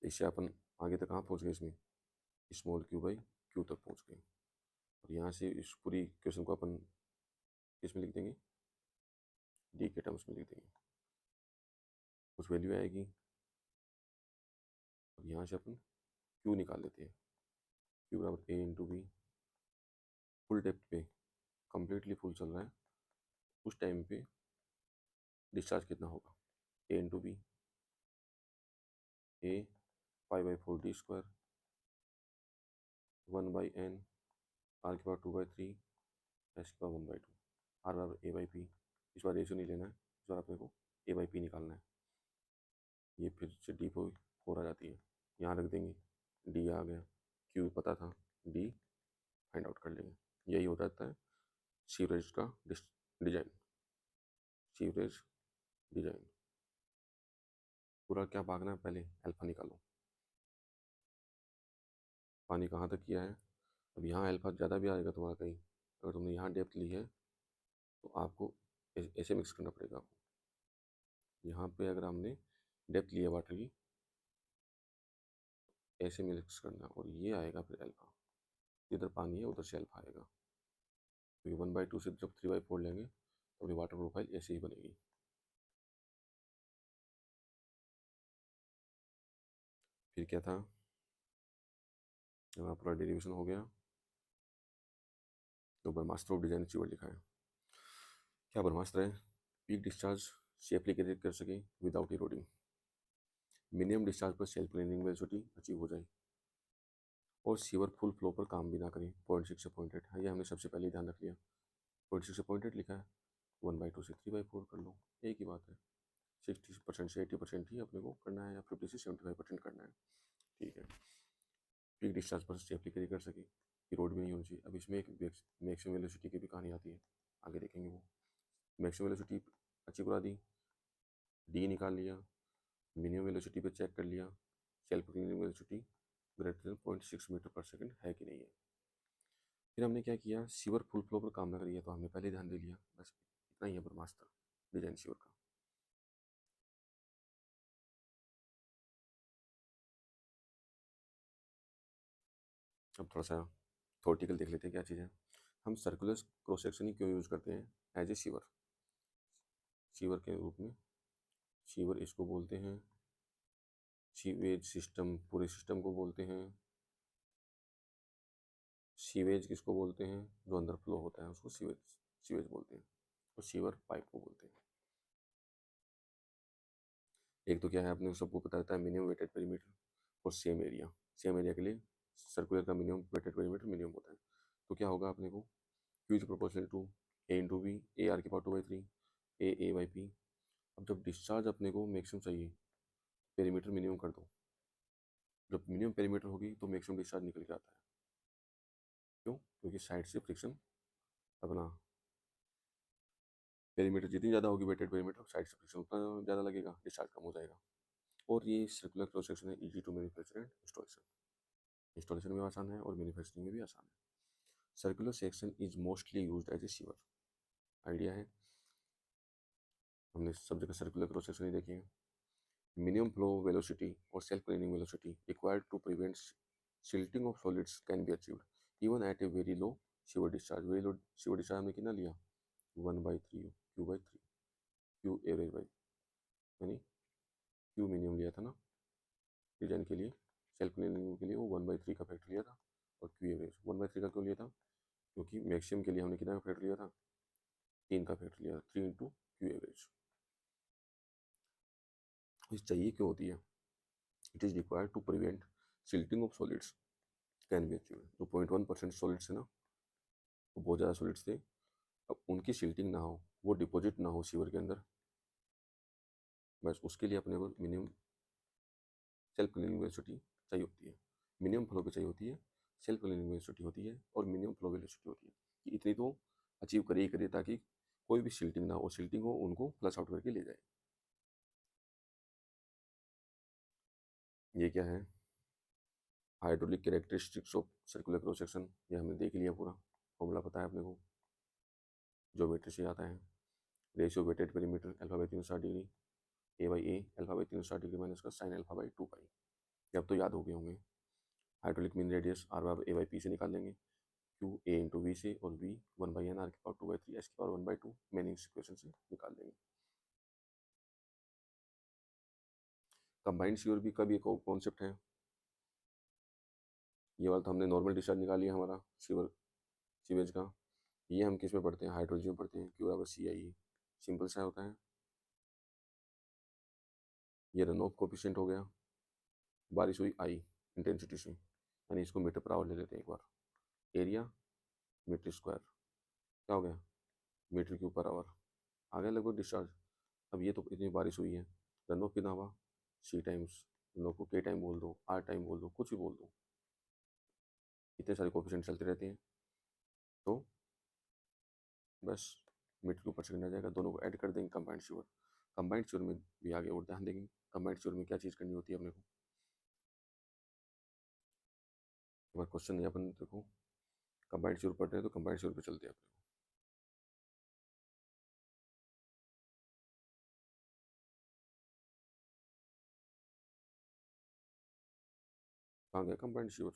इससे अपन आगे तक कहाँ पहुँच गए, इसमें स्मॉल क्यू बाई क्यू तक पहुँच गए। और यहाँ से इस पूरी क्वेश्चन को अपन किस में लिख देंगे, डी के टर्म्स में लिख देंगे। कुछ वैल्यू आएगी और यहाँ से अपन क्यू निकाल लेते हैं। क्यू बराबर A into B. Full depth पे कम्प्लीटली फुल चल रहा है, उस टाइम पे डिस्चार्ज कितना होगा, A into B, A 5/4 D square 1/n R के पावर 2/3 एस के पावर 1/2 आर बराबर ए बाई पी। इस बार रेशियो नहीं लेना है, इस बार अपने को ए बाई पी निकालना है। ये फिर से डी फोर आ जाती है, यहाँ रख देंगे, डी आ गया, क्यू पता था, डी फाइंड आउट कर लेंगे। यही हो जाता है सीवरेज का डिजाइन। सीवरेज डिजाइन पूरा क्या भागना है, पहले अल्फा निकालो। पानी कहाँ तक किया है, अब यहाँ अल्फा ज़्यादा भी आएगा तुम्हारा कहीं, अगर तुमने यहाँ डेप्थ ली है तो आपको ऐसे मिक्स करना पड़ेगा आपको। यहाँ पे अगर हमने डेप्थ लिया वाटर की, ऐसे मिक्स करना, और ये आएगा फिर अल्फा। इधर पानी है उधर से अल्फा आएगा, तो ये 1/2 से जब 3/4 लेंगे तो अपनी वाटर प्रोफाइल ऐसे ही बनेगी। फिर क्या था, हमारा पूरा डेरिवेशन हो गया, तो ब्रह्मास्त्र ऑफ डिजाइन अचीवर लिखा है। क्या ब्रह्मास्त्र है, पीक डिस्चार्ज सेफली कैरी कर सके विदाउट इरोडिंग, मिनिमम डिस्चार्ज पर सेल्फ क्लीनिंग वेलोसिटी अचीव हो जाए, और सीवर फुल फ्लो पर काम भी ना करें 0.6 से 0.8। हाँ, ये हमने सबसे पहले ध्यान रख लिया, 0.6 से 0.8 लिखा है, 1/2 से 3/4 कर लो, एक ही बात है। 60% से 80% ही अपने को करना है, या 50 से 75% करना है, ठीक है। पीक डिस्चार्ज पर सेफली कैरी कर सके, रोड भी नहीं होनी चाहिए। अब इसमें एक मैक्सिमम वेलोसिटी की भी कहानी आती है, आगे देखेंगे वो। मैक्सिमम वेलोसिटी अचीव करा दी, डी निकाल लिया, मिनिमम वेलोसिटी पे चेक कर लिया, self cleaning velocity greater than 0.6 metre per second है कि नहीं है। फिर हमने क्या किया, सीवर फुल फ्लो पर काम ना करिए, तो हमने पहले ध्यान दे लिया, बस इतना ही है ब्रह्मास्त्र डिजाइन सीवर का। अब थोड़ा सा थोटिकल देख लेते हैं क्या चीज़ है। हम सर्कुलर क्रॉस सेक्शन ही क्यों यूज़ करते हैं एज ए सीवर, सीवर के रूप में। सीवर इसको बोलते हैं, सीवेज सिस्टम, पूरे सिस्टम को बोलते हैं। सीवेज किसको बोलते हैं, जो अंदर फ्लो होता है उसको सीवेज सीवेज बोलते हैं, और सीवर पाइप को बोलते हैं। एक तो क्या है, अपने सबको पता रहता है मिनिमम वेटेड पेरीमीटर और सेम एरिया। सेम एरिया के लिए सर्कुलर का मिनिमम वेटेड पेरीमीटर मिनिमम होता है। तो क्या होगा अपने को, Q is proportional to A into B, A R की पावर 2/3, ए बाई पी। अब जब डिस्चार्ज अपने को मैक्सिमम चाहिए, पेरीमीटर मिनिमम कर दो, जब मिनिमम पेरीमीटर होगी तो मैक्सिमम डिस्चार्ज निकल के आता है। क्यों, क्योंकि साइड से फ्रिक्शन, अपना पेरीमीटर जितनी ज़्यादा होगी वेटेड पेरीमीटर, साइड से फ्रिक्शन उतना ज़्यादा लगेगा, डिस्चार्ज कम हो जाएगा। और ये सर्कुलर क्रॉस सेक्शन है, easy to manufacture and installation. Installation में आसान है और मैन्युफैक्चरिंग में भी आसान है। Circular section is mostly used as a sewer, idea है। हमने सब जगह सर्कुलर क्रॉस सेक्शन ही देखे हैं। मिनिमम फ्लो वेलोसिटी और self cleaning velocity required to prevent silting of solids can be achieved even at a very low sewer discharge. Very low sewer discharge हमने कितना लिया, 1/3 Q/3, क्यू एवरेज बाई, यानी क्यू मिनिमम लिया था ना डिजाइन के लिए, सेल्फ क्लीनिंग के लिए वो 1/3 का फैक्टर लिया था, और क्यू एवरेज 1/3 का क्यों लिया था, क्योंकि मैक्सिमम के लिए हमने कितना का फैक्टर लिया था, 3 का फैक्टर लिया था, 3 इंटू क्यू एवरेज। चाहिए क्यों होती है, it is required to prevent silting of solids can be achieve. जो 0.1% सॉलिड्स है ना, वो बहुत ज़्यादा सॉलिड्स थे, अब उनकी सिल्टिंग ना हो, वो डिपॉजिट ना हो सीवर के अंदर, बस उसके लिए अपने को मिनिमम सेल्फ क्लीनिंग वेलोसिटी चाहिए होती है। मिनिमम फ्लो पे चाहिए होती है, सेल्फ क्लीनिंग वेलोसिटी होती है, और मिनिमम फ्लो वेलोसिटी होती है, कि इतनी तो अचीव करिए ही करिए, ताकि कोई भी सिल्टिंग ना हो, सिल्टिंग हो उनको फ्लश आउट करके ले जाए। ये क्या है, hydraulic characteristics of circular cross section, ये हमने देख लिया पूरा, फॉर्मूला पता है अपने को, ज्योमेट्री से आता है। Ratio wetted perimeter alpha by 360 degree, A by A alpha by 360 degree minus का साइन अल्फा बाई 2 पाई। ये अब तो याद हो गए होंगे। Hydraulic mean radius are bar A by P से निकाल लेंगे, क्यू ए इंटू वी से, और वी 1/n आर की पावर 2/3 एस की पावर 1/2 मेन इक्वेशन से निकाल देंगे। कंबाइंड सीवर भी का भी एक कॉन्सेप्ट है। ये वाला तो हमने नॉर्मल डिस्चार्ज निकाल लिया हमारा सीवेज का। ये हम किस में पढ़ते हैं, हाइड्रोलॉजी में पढ़ते हैं, क्यू बराबर सी आई ई। सिंपल सा होता है। ये रन ऑफ कोफिशिएंट हो गया, बारिश हुई आई इंटेंसिटी से, यानी इसको मीटर पर आवर ले लेते हैं एक बार। एरिया मीटर स्क्वायर, क्या हो गया, मीटर क्यूब पर आवर। आ गया लगभग डिस्चार्ज। अब ये तो इतनी बारिश हुई है, रन ऑफ कितना हुआ, सी टाइम्स, रन ऑफ को के टाइम बोल दो, आर टाइम बोल दो, कुछ भी बोल दो, इतने सारे कोफिशिएंट चलते रहते हैं, तो बस मीटर के ऊपर सेकंड आ जाएगा। दोनों को ऐड कर देंगे कंबाइंड सीवर। कंबाइंड सीवर में भी आगे और ध्यान देंगे। कंबाइंड सीवर में क्या चीज़ करनी होती है अपने को, एक बार क्वेश्चन नहीं, अपन देखो कंबाइंड सीवर पढ़ रहे हैं तो कंबाइंड सीवर पे चलते हैं अपने को। कहाँ गया कंबाइंड सीवर,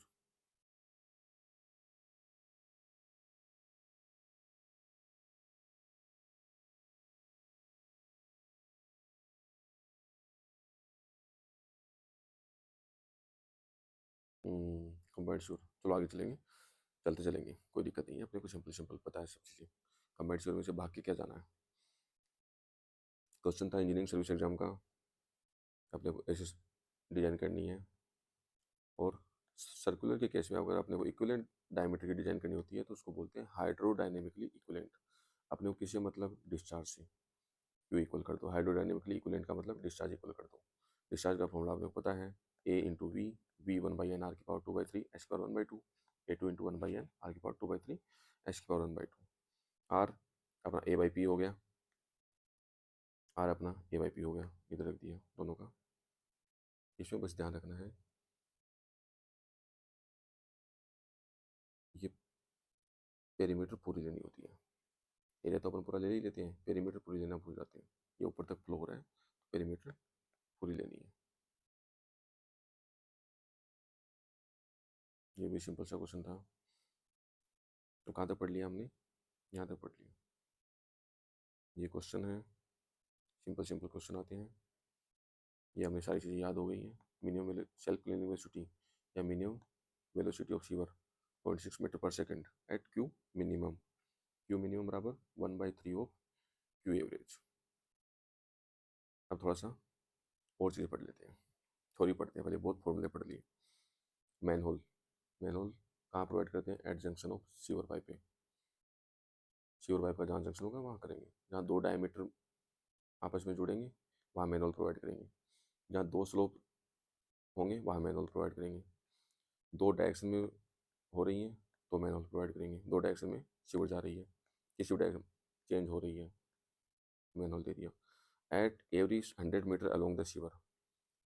कंबाइंड सीवर, चलो आगे चलेंगे, चलते चलेंगे, कोई दिक्कत नहीं है, अपने को सिंपल सिंपल पता है सब चीज़ें। कंबाइंड सीवर में से भाग के क्या जाना है। क्वेश्चन था इंजीनियरिंग सर्विस एग्जाम का, अपने को ऐसे डिजाइन करनी है, और सर्कुलर के केस में अगर अपने को इक्विवेलेंट डायमीटर की डिजाइन करनी होती है तो उसको बोलते हैं हाइड्रोडायनेमिकली इक्विवेलेंट। अपने को किसी मतलब डिस्चार्ज से क्यू इक्वल कर दो, हाइड्रोडायनेमिकली इक्विवेलेंट का मतलब डिस्चार्ज इक्वल कर दो। डिस्चार्ज का फॉर्मूला आपको पता है, A into V, V 1/n R की पावर 2/3 एस की power 1/2, A two into 1/n R की पावर 2/3 एस की पावर 1/2। आर अपना ए बाई पी हो गया, आर अपना ए बाई पी हो गया, इधर रख दिया दोनों का। इसमें बस ध्यान रखना है, ये पेरीमीटर पूरी लेनी होती है। एरिया तो अपन पूरा ले ही लेते हैं, पेरीमीटर पूरी लेना भूल जाते हैं। ये ऊपर तक फ्लो हो रहा है, पेरीमीटर पूरी लेनी है। ये भी सिंपल सा क्वेश्चन था। तो कहाँ तक पढ़ लिया हमने, यहाँ तक पढ़ लिया। ये क्वेश्चन है, सिंपल सिंपल क्वेश्चन आते हैं। ये हमें सारी चीज़ें याद हो गई हैं। मिनिमम सेल्फ क्लीनिंग वेलोसिटी या minimum velocity of sewer 0.6 metre पर second at Q minimum, Q minimum बराबर 1/3 ऑफ क्यू एवरेज। अब थोड़ा सा और चीज़ें पढ़ लेते हैं, थोड़ी पढ़ते हैं, पहले बहुत फॉर्मूले पढ़ लिए। मैनहोल, मैनहोल कहाँ प्रोवाइड करते हैं, at junction of sewer pipe पे। सीवर पाइप का जहाँ जंक्शन होगा वहाँ करेंगे, जहाँ दो डायमीटर आपस में जुड़ेंगे वहाँ मैनहोल प्रोवाइड करेंगे, जहाँ दो स्लोप होंगे वहाँ मैनहोल प्रोवाइड करेंगे, दो डायरेक्शन में हो रही हैं तो मैनहोल प्रोवाइड करेंगे, दो डायरेक्शन में सीवर जा रही है, किसी डायरेक्शन चेंज हो रही है, मैनहोल दे दिया। At every 100 meter along the sewer,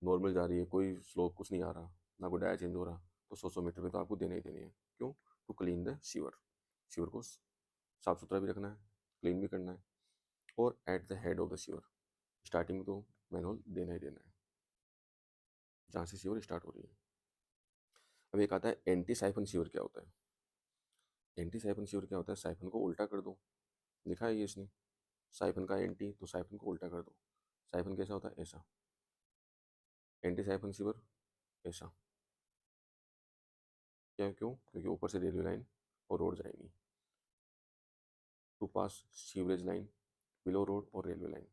normal जा रही है, कोई स्लोप कुछ नहीं आ रहा, ना कोई डाया चेंज हो रहा, तो 100 मीटर में तो आपको देने ही देने हैं। क्यों, to clean the sewer, sewer को साफ सुथरा भी रखना है, क्लीन भी करना है। और at the head of the sewer, starting में तो मैनहोल देना ही देना है जहाँ से सीवर स्टार्ट हो रही है। अब एक आता है एंटी साइफन सीवर। क्या होता है एंटी साइफन सीवर, क्या होता है, साइफन को उल्टा कर दो, लिखा है ये इसने, साइफन का एंटी, तो साइफन को उल्टा कर दो। साइफन कैसा होता है, ऐसा, एंटी साइफन सीवर ऐसा। क्या, क्यों, क्योंकि ऊपर से रेलवे लाइन और रोड जाएंगी, to pass sewerage line below road और रेलवे लाइन,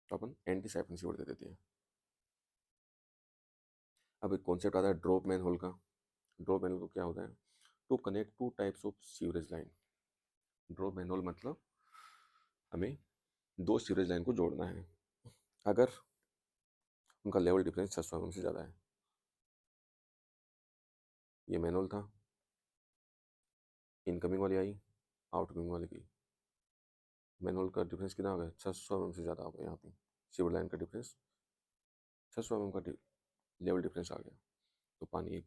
तो अपन एंटी साइफन सीवर दे देते हैं। अब एक कॉन्सेप्ट आता है ड्रॉप मैन होल का। ड्रॉप मैन होल क्या होता है, to connect two types of sewerage line. Drop manhole मतलब हमें दो सीवरेज लाइन को जोड़ना है, अगर उनका लेवल डिफरेंस 600 mm से ज़्यादा है। ये मैनुअल था, इनकमिंग वाली आई, आउटगोइंग वाली गई। मैनुअल का डिफरेंस कितना हो गया, 600 mm से ज़्यादा हो गया। यहाँ पे सीवर लाइन का डिफरेंस 600 mm का लेवल डिफरेंस आ गया, तो पानी एक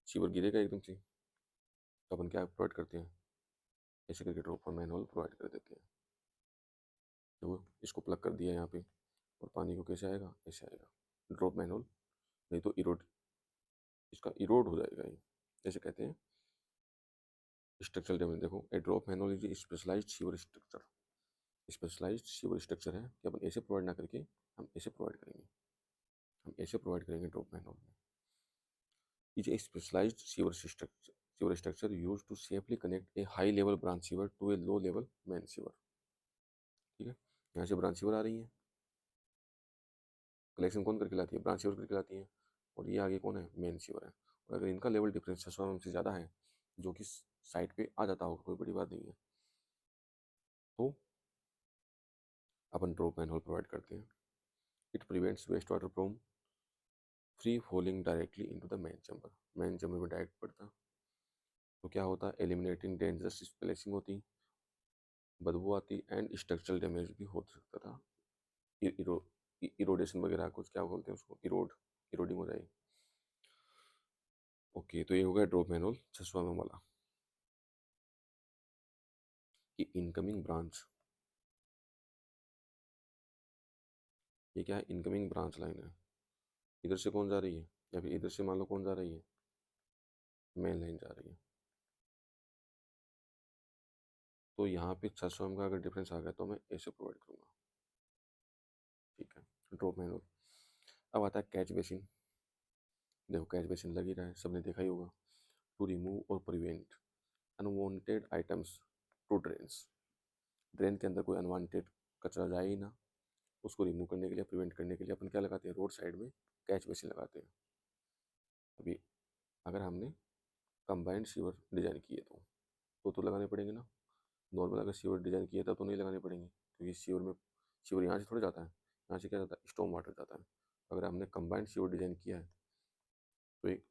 सीवर गिरेगा एकदम से, तो अपन क्या प्रोवाइड करते हैं, ऐसे करके ड्रॉप और मैनुअल प्रोवाइड कर देते हैं। इसको प्लग कर दिया यहाँ पे, और पानी को कैसे आएगा, ऐसे आएगा, ड्रॉप मैनहोल, नहीं तो इरोड, इसका इरोड हो जाएगा ये, ऐसे कहते हैं स्ट्रक्चरल डैमेज। देखो a drop manhole is specialised sewer structure, specialised sewer structure है कि अपन ऐसे प्रोवाइड ना करके हम ऐसे प्रोवाइड करेंगे, हम ऐसे प्रोवाइड करेंगे ड्रॉप मैनहोल में। Is a specialised sewer structure use to safely connect a high level branch sewer to a low level main sewer. ठीक है, यहाँ से ब्रांच सीवर आ रही है, कलेक्शन कौन करके लाती है, ब्रांच सीवर करके लाती है, और ये आगे कौन है, मेन सीवर है। और अगर इनका लेवल डिफरेंस 600 mm से ज़्यादा है, जो कि साइड पे आ जाता होगा, कोई बड़ी बात नहीं है, तो अपन ड्रॉप मैनहोल प्रोवाइड करते हैं। It prevents waste water from free falling directly into the main chamber में डायरेक्ट पड़ता, तो क्या होता, एलिमिनेटिंग डेंजरस स्प्लैशिंग होती, बदबू आती, एंड स्ट्रक्चरल डैमेज भी हो सकता था, इरोडेशन वगैरह कुछ, क्या बोलते हैं उसको, इरोडिंग हो जाएगी। ओके, तो ये हो गया ड्रॉप मैनहोल 600 mm वाला। कि इनकमिंग ब्रांच, ये क्या है, इनकमिंग ब्रांच लाइन है, इधर से कौन जा रही है, या फिर इधर से मान लो कौन जा रही है, मेन लाइन जा रही है, तो यहाँ पे 600 mm का अगर डिफरेंस आ गया तो मैं ऐसे प्रोवाइड करूँगा। ठीक है, ड्रॉप मैनहोल। अब आता है कैच बेसिन। देखो कैच बेसिन लग ही रहा है, सबने देखा ही होगा, टू रिमूव और prevent unwanted items to drains, drain के अंदर कोई अनवांटेड कचरा जाए ही ना, उसको रिमूव करने के लिए, प्रिवेंट करने के लिए अपन क्या लगाते हैं, रोड साइड में कैच बेसिन लगाते हैं। अभी अगर हमने कंबाइंड सीवर डिजाइन किए तो लगाने पड़ेंगे ना, नॉर्मल अगर सीवर डिजाइन किया था तो नहीं लगाने पड़ेंगे, क्योंकि सीवर यहाँ से थोड़ा जाता है, यहाँ से क्या जाता है, स्टॉर्म वाटर जाता है। अगर हमने कंबाइंड सीवर डिजाइन किया है तो एक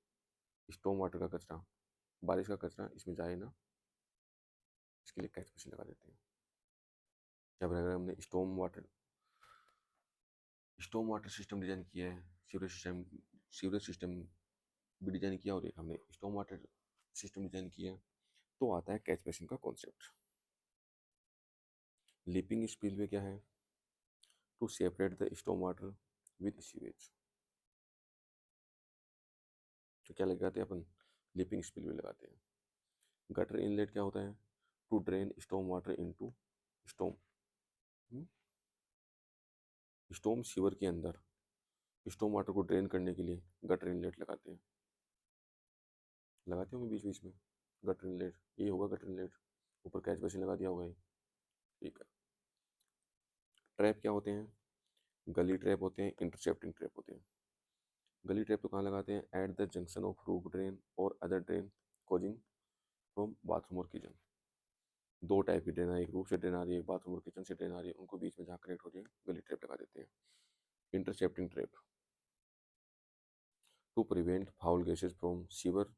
स्टॉर्म वाटर का कचरा, बारिश का कचरा इसमें जाए ना, इसके लिए कैच बेसिन लगा देते हैं। या फिर अगर हमने स्टॉर्म वाटर सिस्टम डिजाइन किया है, सीवरेज सिस्टम भी डिजाइन किया, और एक हमने स्टॉर्म वाटर सिस्टम डिजाइन किया, तो आता है कैच बेसिन का कॉन्सेप्ट। लीपिंग स्पिलवे क्या है, to separate the storm water with sewage, तो क्या लगाते हैं अपन, लीपिंग स्पिलवे लगाते हैं। गटर इनलेट क्या होता है, to drain storm water into storm storm sewer के अंदर स्टॉर्म वाटर को ड्रेन करने के लिए गटर इनलेट लगाते हैं, लगाते होंगे बीच बीच में गटर इनलेट, ये होगा गटर इनलेट, ऊपर कैच बेसिन लगा दिया होगा ये। ठीक है, ट्रैप क्या होते हैं, गली ट्रैप होते हैं, इंटरसेप्टिंग ट्रैप होते हैं। गली ट्रैप तो कहाँ लगाते हैं, at the junction of roof drain और other drain coming from bathroom और किचन। दो टाइप की ड्रेन है, एक रूफ से ड्रेन आ रही है, एक बाथरूम और किचन से ड्रेन आ रही है, उनको बीच में जहाँ कनेक्ट हो रही है गली ट्रैप लगा देते हैं। Intercepting trap, to prevent foul gases from sewer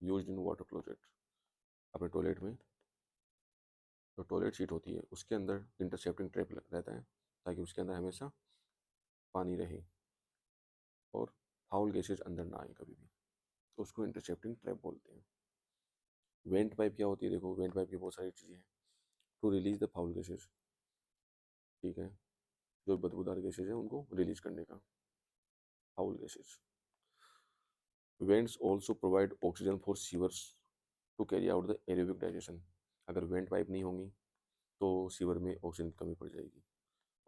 used in water closet. अपने टॉयलेट में जो टॉयलेट सीट होती है उसके अंदर इंटरसेप्टिंग ट्रैप रहता है, ताकि उसके अंदर हमेशा पानी रहे और फाउल गैसेज अंदर ना आए कभी भी, तो उसको इंटरसेप्टिंग ट्रैप बोलते हैं। वेंट पाइप क्या होती है, देखो वेंट पाइप की बहुत सारी चीज़ें हैं, to release the foul gases, ठीक है, जो बदबूदार गैसेज है उनको रिलीज करने का, foul gases. Vents also provide oxygen for sewers to carry out the aerobic digestion. अगर वेंट पाइप नहीं होंगी तो सीवर में ऑक्सीजन की कमी पड़ जाएगी,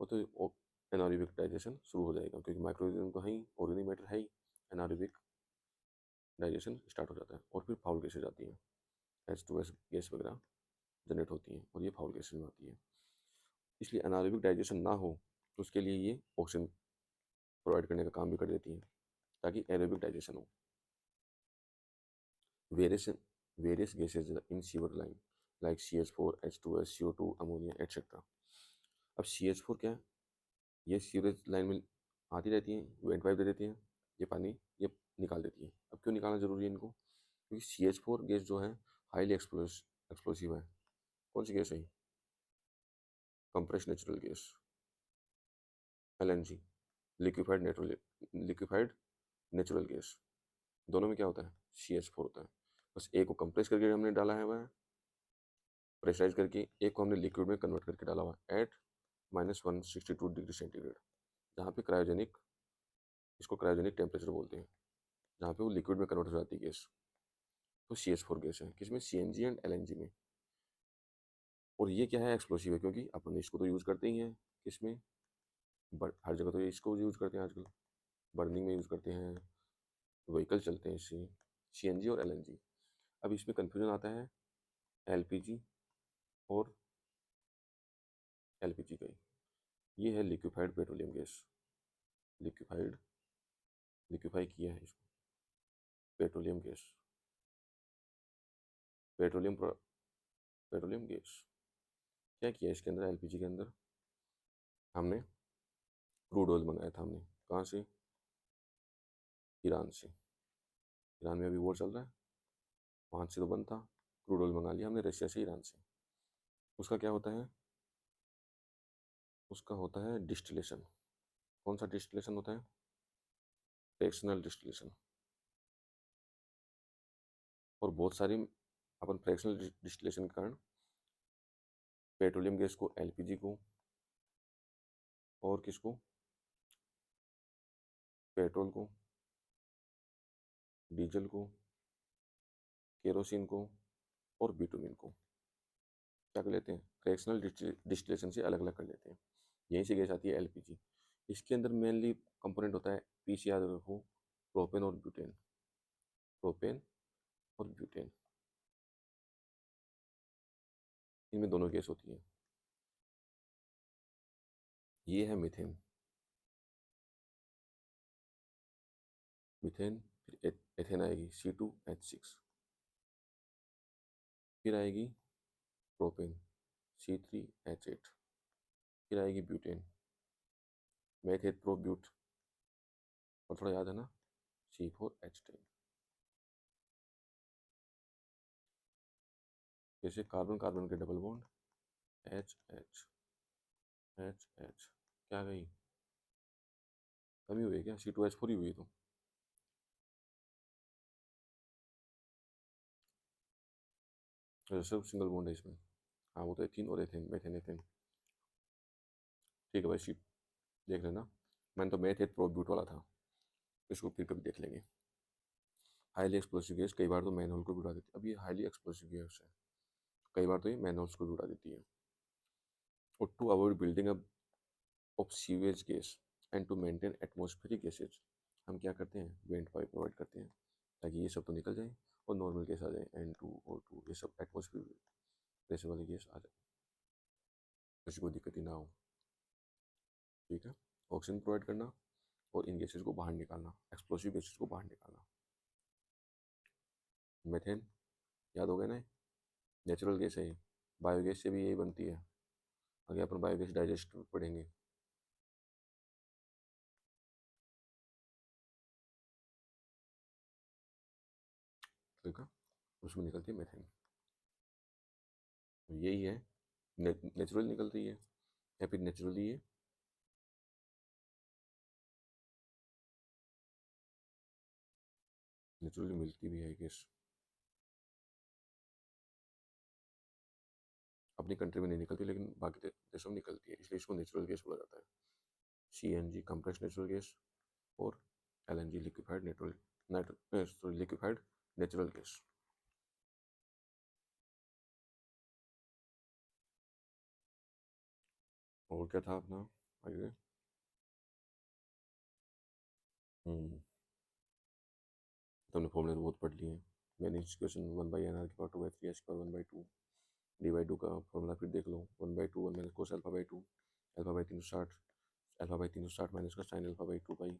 वो तो एनारोबिक डाइजेशन शुरू हो जाएगा, क्योंकि माइक्रोऑर्गेनिज्म तो है ही, ऑर्गेनिक मैटर है ही, एनारोबिक डाइजेशन स्टार्ट हो जाता है, और फिर फाउल गैसेज आती हैं, H2S गैस वगैरह जनरेट होती हैं, और ये फाउल गैसेज में आती है। इसलिए एनारोबिक डाइजेशन ना हो तो उसके लिए ये ऑक्सीजन प्रोवाइड करने का काम भी कर देती है, ताकि एरोबिक डाइजेशन हो। Various various gases in sewer line like CH4, H2S, CO2, ammonia et cetera. अब CH4 क्या है, ये सीवरेज लाइन में आती रहती है, वेंट पाइप दे देती हैं, ये पानी ये निकाल देती है। अब क्यों निकालना जरूरी है इनको, क्योंकि CH4 गैस जो है हाईली एक्सप्लोसिव है। कौन सी गैस है, compress natural gas, LNG, liquefied natural gas, दोनों में क्या होता है, CH4 होता है। बस एक को कंप्रेस करके हमने डाला है, वह प्रेशराइज करके, एक को हमने लिक्विड में कन्वर्ट करके डाला हुआ है एट -162 डिग्री सेंटीग्रेड, जहाँ पे क्रायोजेनिक, इसको क्रायोजेनिक टेम्परेचर बोलते हैं, जहाँ पे वो लिक्विड में कन्वर्ट हो जाती है गैस। तो CH4 गैस है किसमें, CNG एंड LNG में। और ये क्या है, एक्सप्लोसिव है, क्योंकि अपन इसको तो यूज़ करते ही हैं किसमें, बट हर जगह तो ये इसको यूज़ करते हैं आजकल, बर्निंग में यूज़ करते हैं, व्हीकल चलते हैं इससे, CNG और LNG। अब इसमें कन्फ्यूजन आता है LPG और LPG का ही। ये है liquefied petroleum gas, liquefied, liquefy किया है इसको, petroleum gas, petroleum petroleum gas. क्या किया इसके अंदर, LPG के अंदर हमने क्रूड ऑयल मंगाया था, हमने कहाँ से, ईरान से। ईरान में अभी वॉर चल रहा है, वहाँ से तो बंद था, क्रूड ऑयल मंगा लिया हमने रशिया से, ईरान से। उसका क्या होता है, उसका होता है डिस्टिलेशन। कौन सा डिस्टिलेशन होता है, फ्रैक्शनल डिस्टिलेशन। और बहुत सारी अपन फ्रैक्शनल डिस्टिलेशन के कारण पेट्रोलियम गैस को, LPG को, और किसको, पेट्रोल को, डीजल को, केरोसिन को, और बिटुमिन को क्या कर लेते हैं, फ्रैक्शनल डिस्टिलेशन से अलग अलग कर लेते हैं। यहीं से गैस आती है LPG। इसके अंदर मेनली कंपोनेंट होता है, पीसी याद रखो, प्रोपेन और ब्यूटेन, प्रोपेन और ब्यूटेन, इनमें दोनों गैस होती है। ये है मीथेन, मीथेन, फिर एथेन आएगी C2H6, फिर आएगी प्रोपेन C3H8, फिर आएगी ब्यूटेन, मैथ प्रो ब्यूट, और थोड़ा याद है ना, C4H10। जैसे कार्बन कार्बन के double bond, H H H H, क्या गई, कमी हुई है क्या, C2H4 ही हुई तो। सब सिंगल बॉन्ड है इसमें, हाँ वो तो एथीन और एथेन, मेथेन एथेन। ठीक है भाई, शीट देख लेना, मैंने तो मैथ प्रो ब्यूट वाला था, इसको फिर कभी देख लेंगे। हाईली एक्सप्लोसिव गैस कई बार तो मैनहोल को भी उड़ा देती है, अब ये हाईली एक्सप्लोसिव गैस है, कई बार तो ये मैनहोल्स को भी उड़ा देती है। और to avoid building up of sewage gas and to maintain atmospheric gases, हम क्या करते हैं, वेंट पाइप प्रोवाइड करते हैं, ताकि ये सब तो निकल जाए और नॉर्मल गैस आ जाए, N2O2, ये सब एटमॉस्फेयर प्रेशर वाली गैस आ जाए, किसी को दिक्कत ही ना हो। ठीक है, ऑक्सीजन प्रोवाइड करना और इन गैसेज को बाहर निकालना, एक्सप्लोसिव गैसेज को बाहर निकालना। मेथेन याद हो गया ना, नेचुरल गैस है, बायोगैस से भी यही बनती है, आगे अपन बायोगैस डाइजेस्ट पढ़ेंगे। ठीक है, उसमें निकलती है मेथेन, यही है, नेचुरल निकल रही है, या फिर नेचुरली ये नेचुरली मिलती भी है गैस, अपनी कंट्री में नहीं निकलती लेकिन बाकी देशों में निकलती है, इसलिए इसको नेचुरल गैस बोला जाता है। CNG कंप्रेस्ड नेचुरल गैस, और LNG liquefied liquefied natural gas. और क्या था अपना आगे, तुमने फॉर्मूले तो बहुत पढ़ लिए हैं, मैंने इक्वेशन 1/nr की पावर 2/3 h पावर 1/2 d/2 का फॉर्मूला फिर देख लो, 1/2 1 माइनस कोस अल्फा/2, अल्फा/360, अल्फा/360 माइनस का साइन अल्फा/2 पाई,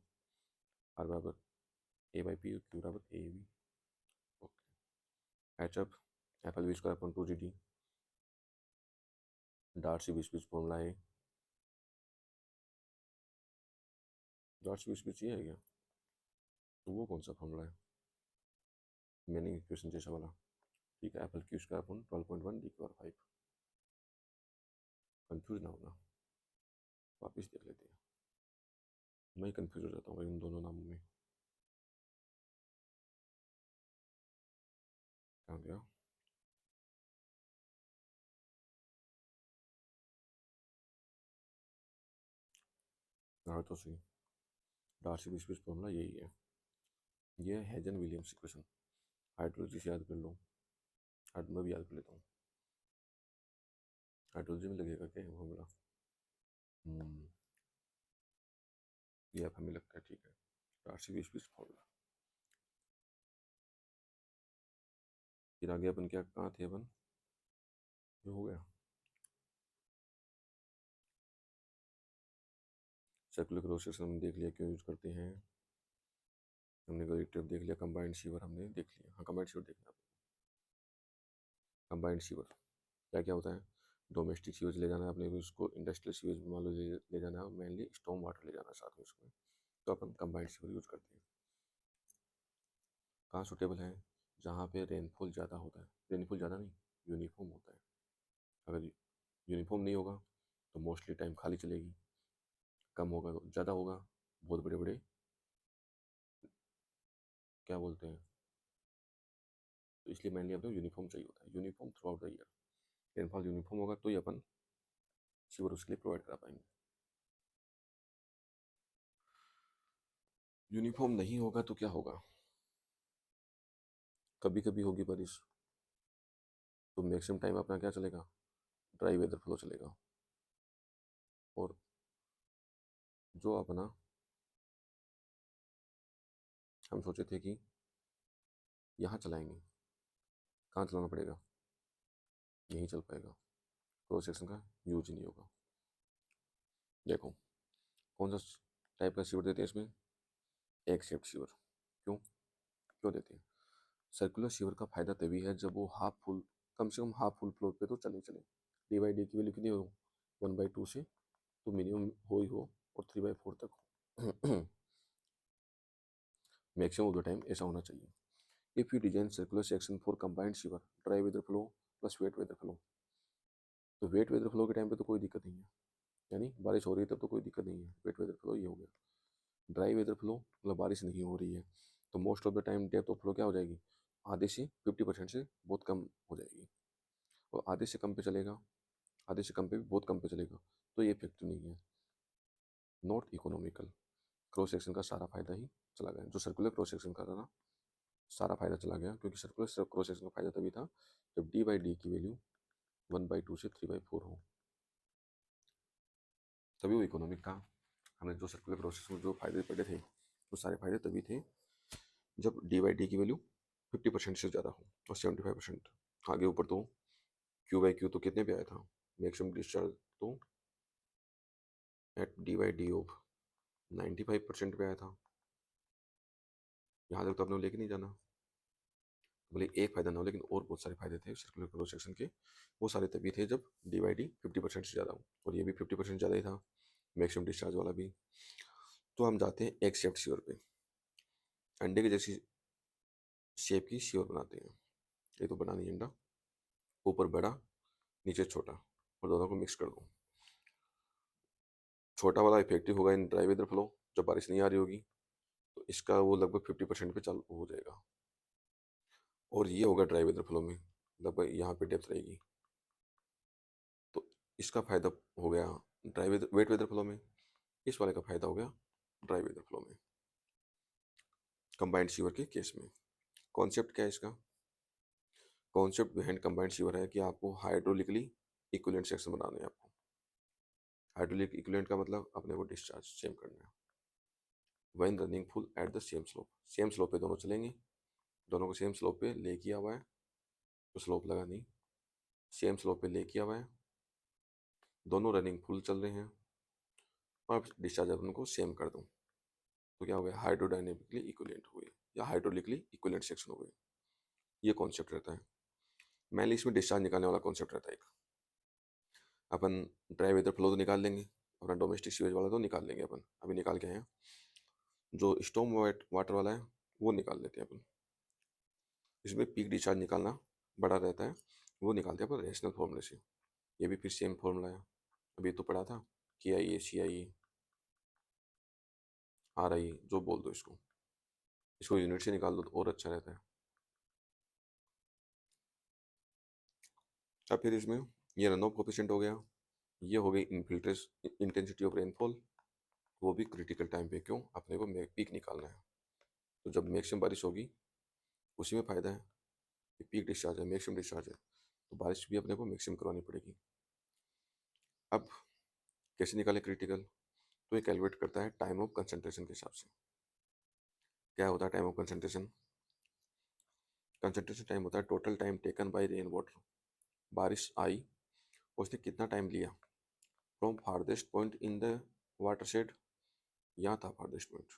r बराबर a/p, q बराबर ab। Okay, H up FL_V²/2 dd, Darcy Weisbach formula है, डार्सी विस्बिच ये है क्या, तो वो कौन सा फॉर्मूला है, मैंने इक्वेशन जैसा वाला। ठीक है, FL_Q²/12.1 d/5, कंफ्यूज ना होना, वापस देख लेते हैं, मैं कंफ्यूज हो जाता हूँ इन दोनों नामों में, क्या गया, कहा तो सही, डार्सी विस्पिस फॉर्मूला यही है, ये है हेजन विलियम्स इक्वेशन। हाइड्रोलॉजी से याद कर लो, मैं भी याद कर लेता हूँ, हाइड्रोलॉजी में लगेगा क्या फॉर्मूला। ये अब हमें लगता है ठीक है, डार्सी विस्पिस फॉर्मूला। फिर आगे अपन क्या, कहाँ थे अपन, ये हो गया सर्कुलर क्रॉस सेक्शन हमने देख लिया क्यों यूज करते हैं, हमने रिएक्टर देख लिया, कंबाइंड शीवर हमने देख लिया, हाँ कंबाइंड शीवर देखना। कंबाइंड शीवर क्या क्या होता है, डोमेस्टिक सीवेज ले जाना है अपने, उसको इंडस्ट्रियल सीवेज मान लो ले जाना है, मेनली स्टॉर्म वाटर ले जाना है साथ में उसमें, तो अपन कंबाइंड सीवर यूज करते हैं। कहाँ सूटेबल है, जहाँ पे रेनफॉल ज़्यादा होता है, रेनफॉल ज़्यादा नहीं यूनिफॉर्म होता है, अगर यूनिफॉर्म नहीं होगा तो मोस्टली टाइम खाली चलेगी, कम होगा तो ज़्यादा होगा, बहुत बड़े बड़े क्या बोलते हैं, तो इसलिए मेनली अपने यूनिफॉर्म चाहिए होता है, uniform through out the year, rainfall uniform होगा तो ही अपन सीवर उसके लिए प्रोवाइड करा पाएंगे, यूनिफॉर्म नहीं होगा तो क्या होगा, कभी कभी होगी बारिश तो मैक्सिमम टाइम अपना क्या चलेगा, ड्राई वेदर फ्लो चलेगा, और जो अपना हम सोचे थे कि यहाँ चलाएंगे, कहाँ चलाना पड़ेगा, यहीं चल पाएगा, क्रॉस सेक्शन का यूज ही नहीं होगा। देखो कौन सा टाइप का सीवर देते हैं इसमें, एक शेप्ड सीवर, क्यों क्यों देते हैं, सर्कुलर सीवर का फायदा तभी है जब वो हाफ फुल, कम से कम हाफ फुल फ्लो पे तो चले चले, डी बाई डी की वैल्यू कितनी हो, 1/2 से तो मिनिमम हो ही हो, और 3/4 तक हो मैक्सिमम ऑफ द टाइम ऐसा होना चाहिए। If you design circular section for combined sewer, dry weather flow plus wet weather flow, तो वेट वेदर फ्लो के टाइम पे तो कोई दिक्कत नहीं है, यानी बारिश हो रही है तब तो कोई दिक्कत नहीं है, वेट वेदर फ्लो ये हो गया। ड्राई वेदर फ्लो मतलब बारिश नहीं हो रही है तो most of the time depth of flow क्या हो जाएगी, आधे से 50% से बहुत कम हो जाएगी, और आधे से कम पे चलेगा, आधे से कम पे भी बहुत कम पे चलेगा, तो ये इफेक्टिव नहीं है, नॉट इकोनॉमिकल, क्रॉस सेक्शन का सारा फायदा ही चला गया, जो सर्कुलर क्रॉस सेक्शन का था ना सारा फायदा चला गया, क्योंकि सर्कुलर क्रॉस सेक्शन का फायदा तभी था जब डी बाई डी की वैल्यू 1/2 से 3/4 हो, तभी वो इकोनॉमिक था। हमें जो सर्कुलर क्रॉस सेक्शन में जो फायदे पड़े थे वो सारे फायदे तभी थे जब डी बाई डी की वैल्यू 50% से ज़्यादा हो, और 75% आगे ऊपर तो क्यू बाई क्यू तो कितने पे आया था, मैक्सिमम डिस्चार्ज तो at D by D of 95% पे आया था, यहाँ तक तो आपने लेके नहीं जाना, बोले एक फ़ायदा ना हो लेकिन और बहुत सारे फायदे थे सर्कुलर क्रॉस सेक्शन के, वो सारे तभी थे जब डी बाई डी 50% से ज़्यादा हो, और ये भी 50% ज़्यादा ही था, मैक्सिमम डिस्चार्ज वाला भी। तो हम जाते हैं एक शेप्ड सीवर पे, अंडे की जैसी शेप की सीवर बनाते हैं, ये तो बना नहीं अंडा, ऊपर बड़ा नीचे छोटा, और दोनों को मिक्स कर दो, छोटा वाला इफेक्टिव होगा इन ड्राई वेदर फ्लो, जब बारिश नहीं आ रही होगी तो इसका वो लगभग 50% पे चालू हो जाएगा, और ये होगा ड्राई वेदर फ्लो में, लगभग यहाँ पे डेप्थ रहेगी, तो इसका फायदा हो गया dry weather wet weather flow में, इस वाले का फायदा हो गया ड्राई वेदर फ्लो में, कंबाइंड सीवर के केस में। कॉन्सेप्ट क्या है इसका, कॉन्सेप्ट बिहाइंड कंबाइंड सीवर है कि आपको हाइड्रोलिकली इक्विवेलेंट सेक्शन बनाना है, आपको हाइड्रोलिक इक्विवेलेंट का मतलब अपने को डिस्चार्ज सेम करना है, when running full at the same slope पे दोनों चलेंगे, दोनों को सेम स्लोप पे ले किया हुआ है, तो स्लोप लगा नहीं, सेम स्लोप पे ले किया हुआ है, दोनों रनिंग फुल चल रहे हैं, और डिस्चार्ज उनको सेम कर दूँ तो क्या हो गया, हाइड्रोडाइनेमिकली इक्विवेलेंट हुए या हाइड्रोलिकली इक्विवेलेंट सेक्शन हो गए, ये कॉन्सेप्ट रहता है। मैंने इसमें डिस्चार्ज निकालने वाला कॉन्सेप्ट रहता है एक, अपन ड्राई वेदर फ्लो तो निकाल लेंगे, अपना डोमेस्टिक सीवेज वाला तो निकाल लेंगे, अपन अभी निकाल के हैं, जो स्टॉर्म वाटर वाला है वो निकाल लेते हैं अपन, इसमें पीक डिस्चार्ज निकालना बड़ा रहता है, वो निकालते हैं अपन रेशनल फॉर्मूले से, ये भी फिर सेम फॉर्मूला है, अभी तो पढ़ा था कि आई ए सी आई आर आई जो बोल दो इसको यूनिट से निकाल दो तो और अच्छा रहता है। अब फिर इसमें ये रन ऑफ कोफिशिएंट हो गया, ये हो गई इनफिल्ट्रेशन इंटेंसिटी ऑफ रेनफॉल, वो भी क्रिटिकल टाइम पे। क्यों? अपने को पीक निकालना है। तो जब मैक्सिमम बारिश होगी उसी में फ़ायदा है कि पीक डिस्चार्ज है, मैक्सिमम डिस्चार्ज है, तो बारिश भी अपने को मैक्सिमम करवानी पड़ेगी। अब कैसे निकाले क्रिटिकल? तो ये कैलकुलेट करता है टाइम ऑफ कंसंट्रेशन के हिसाब से। क्या होता है time of concentration? Concentration time होता है total time taken by rain water. बारिश आई, उसने कितना टाइम लिया from farthest point in the watershed, यहाँ था farthest point,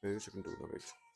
second to the wait.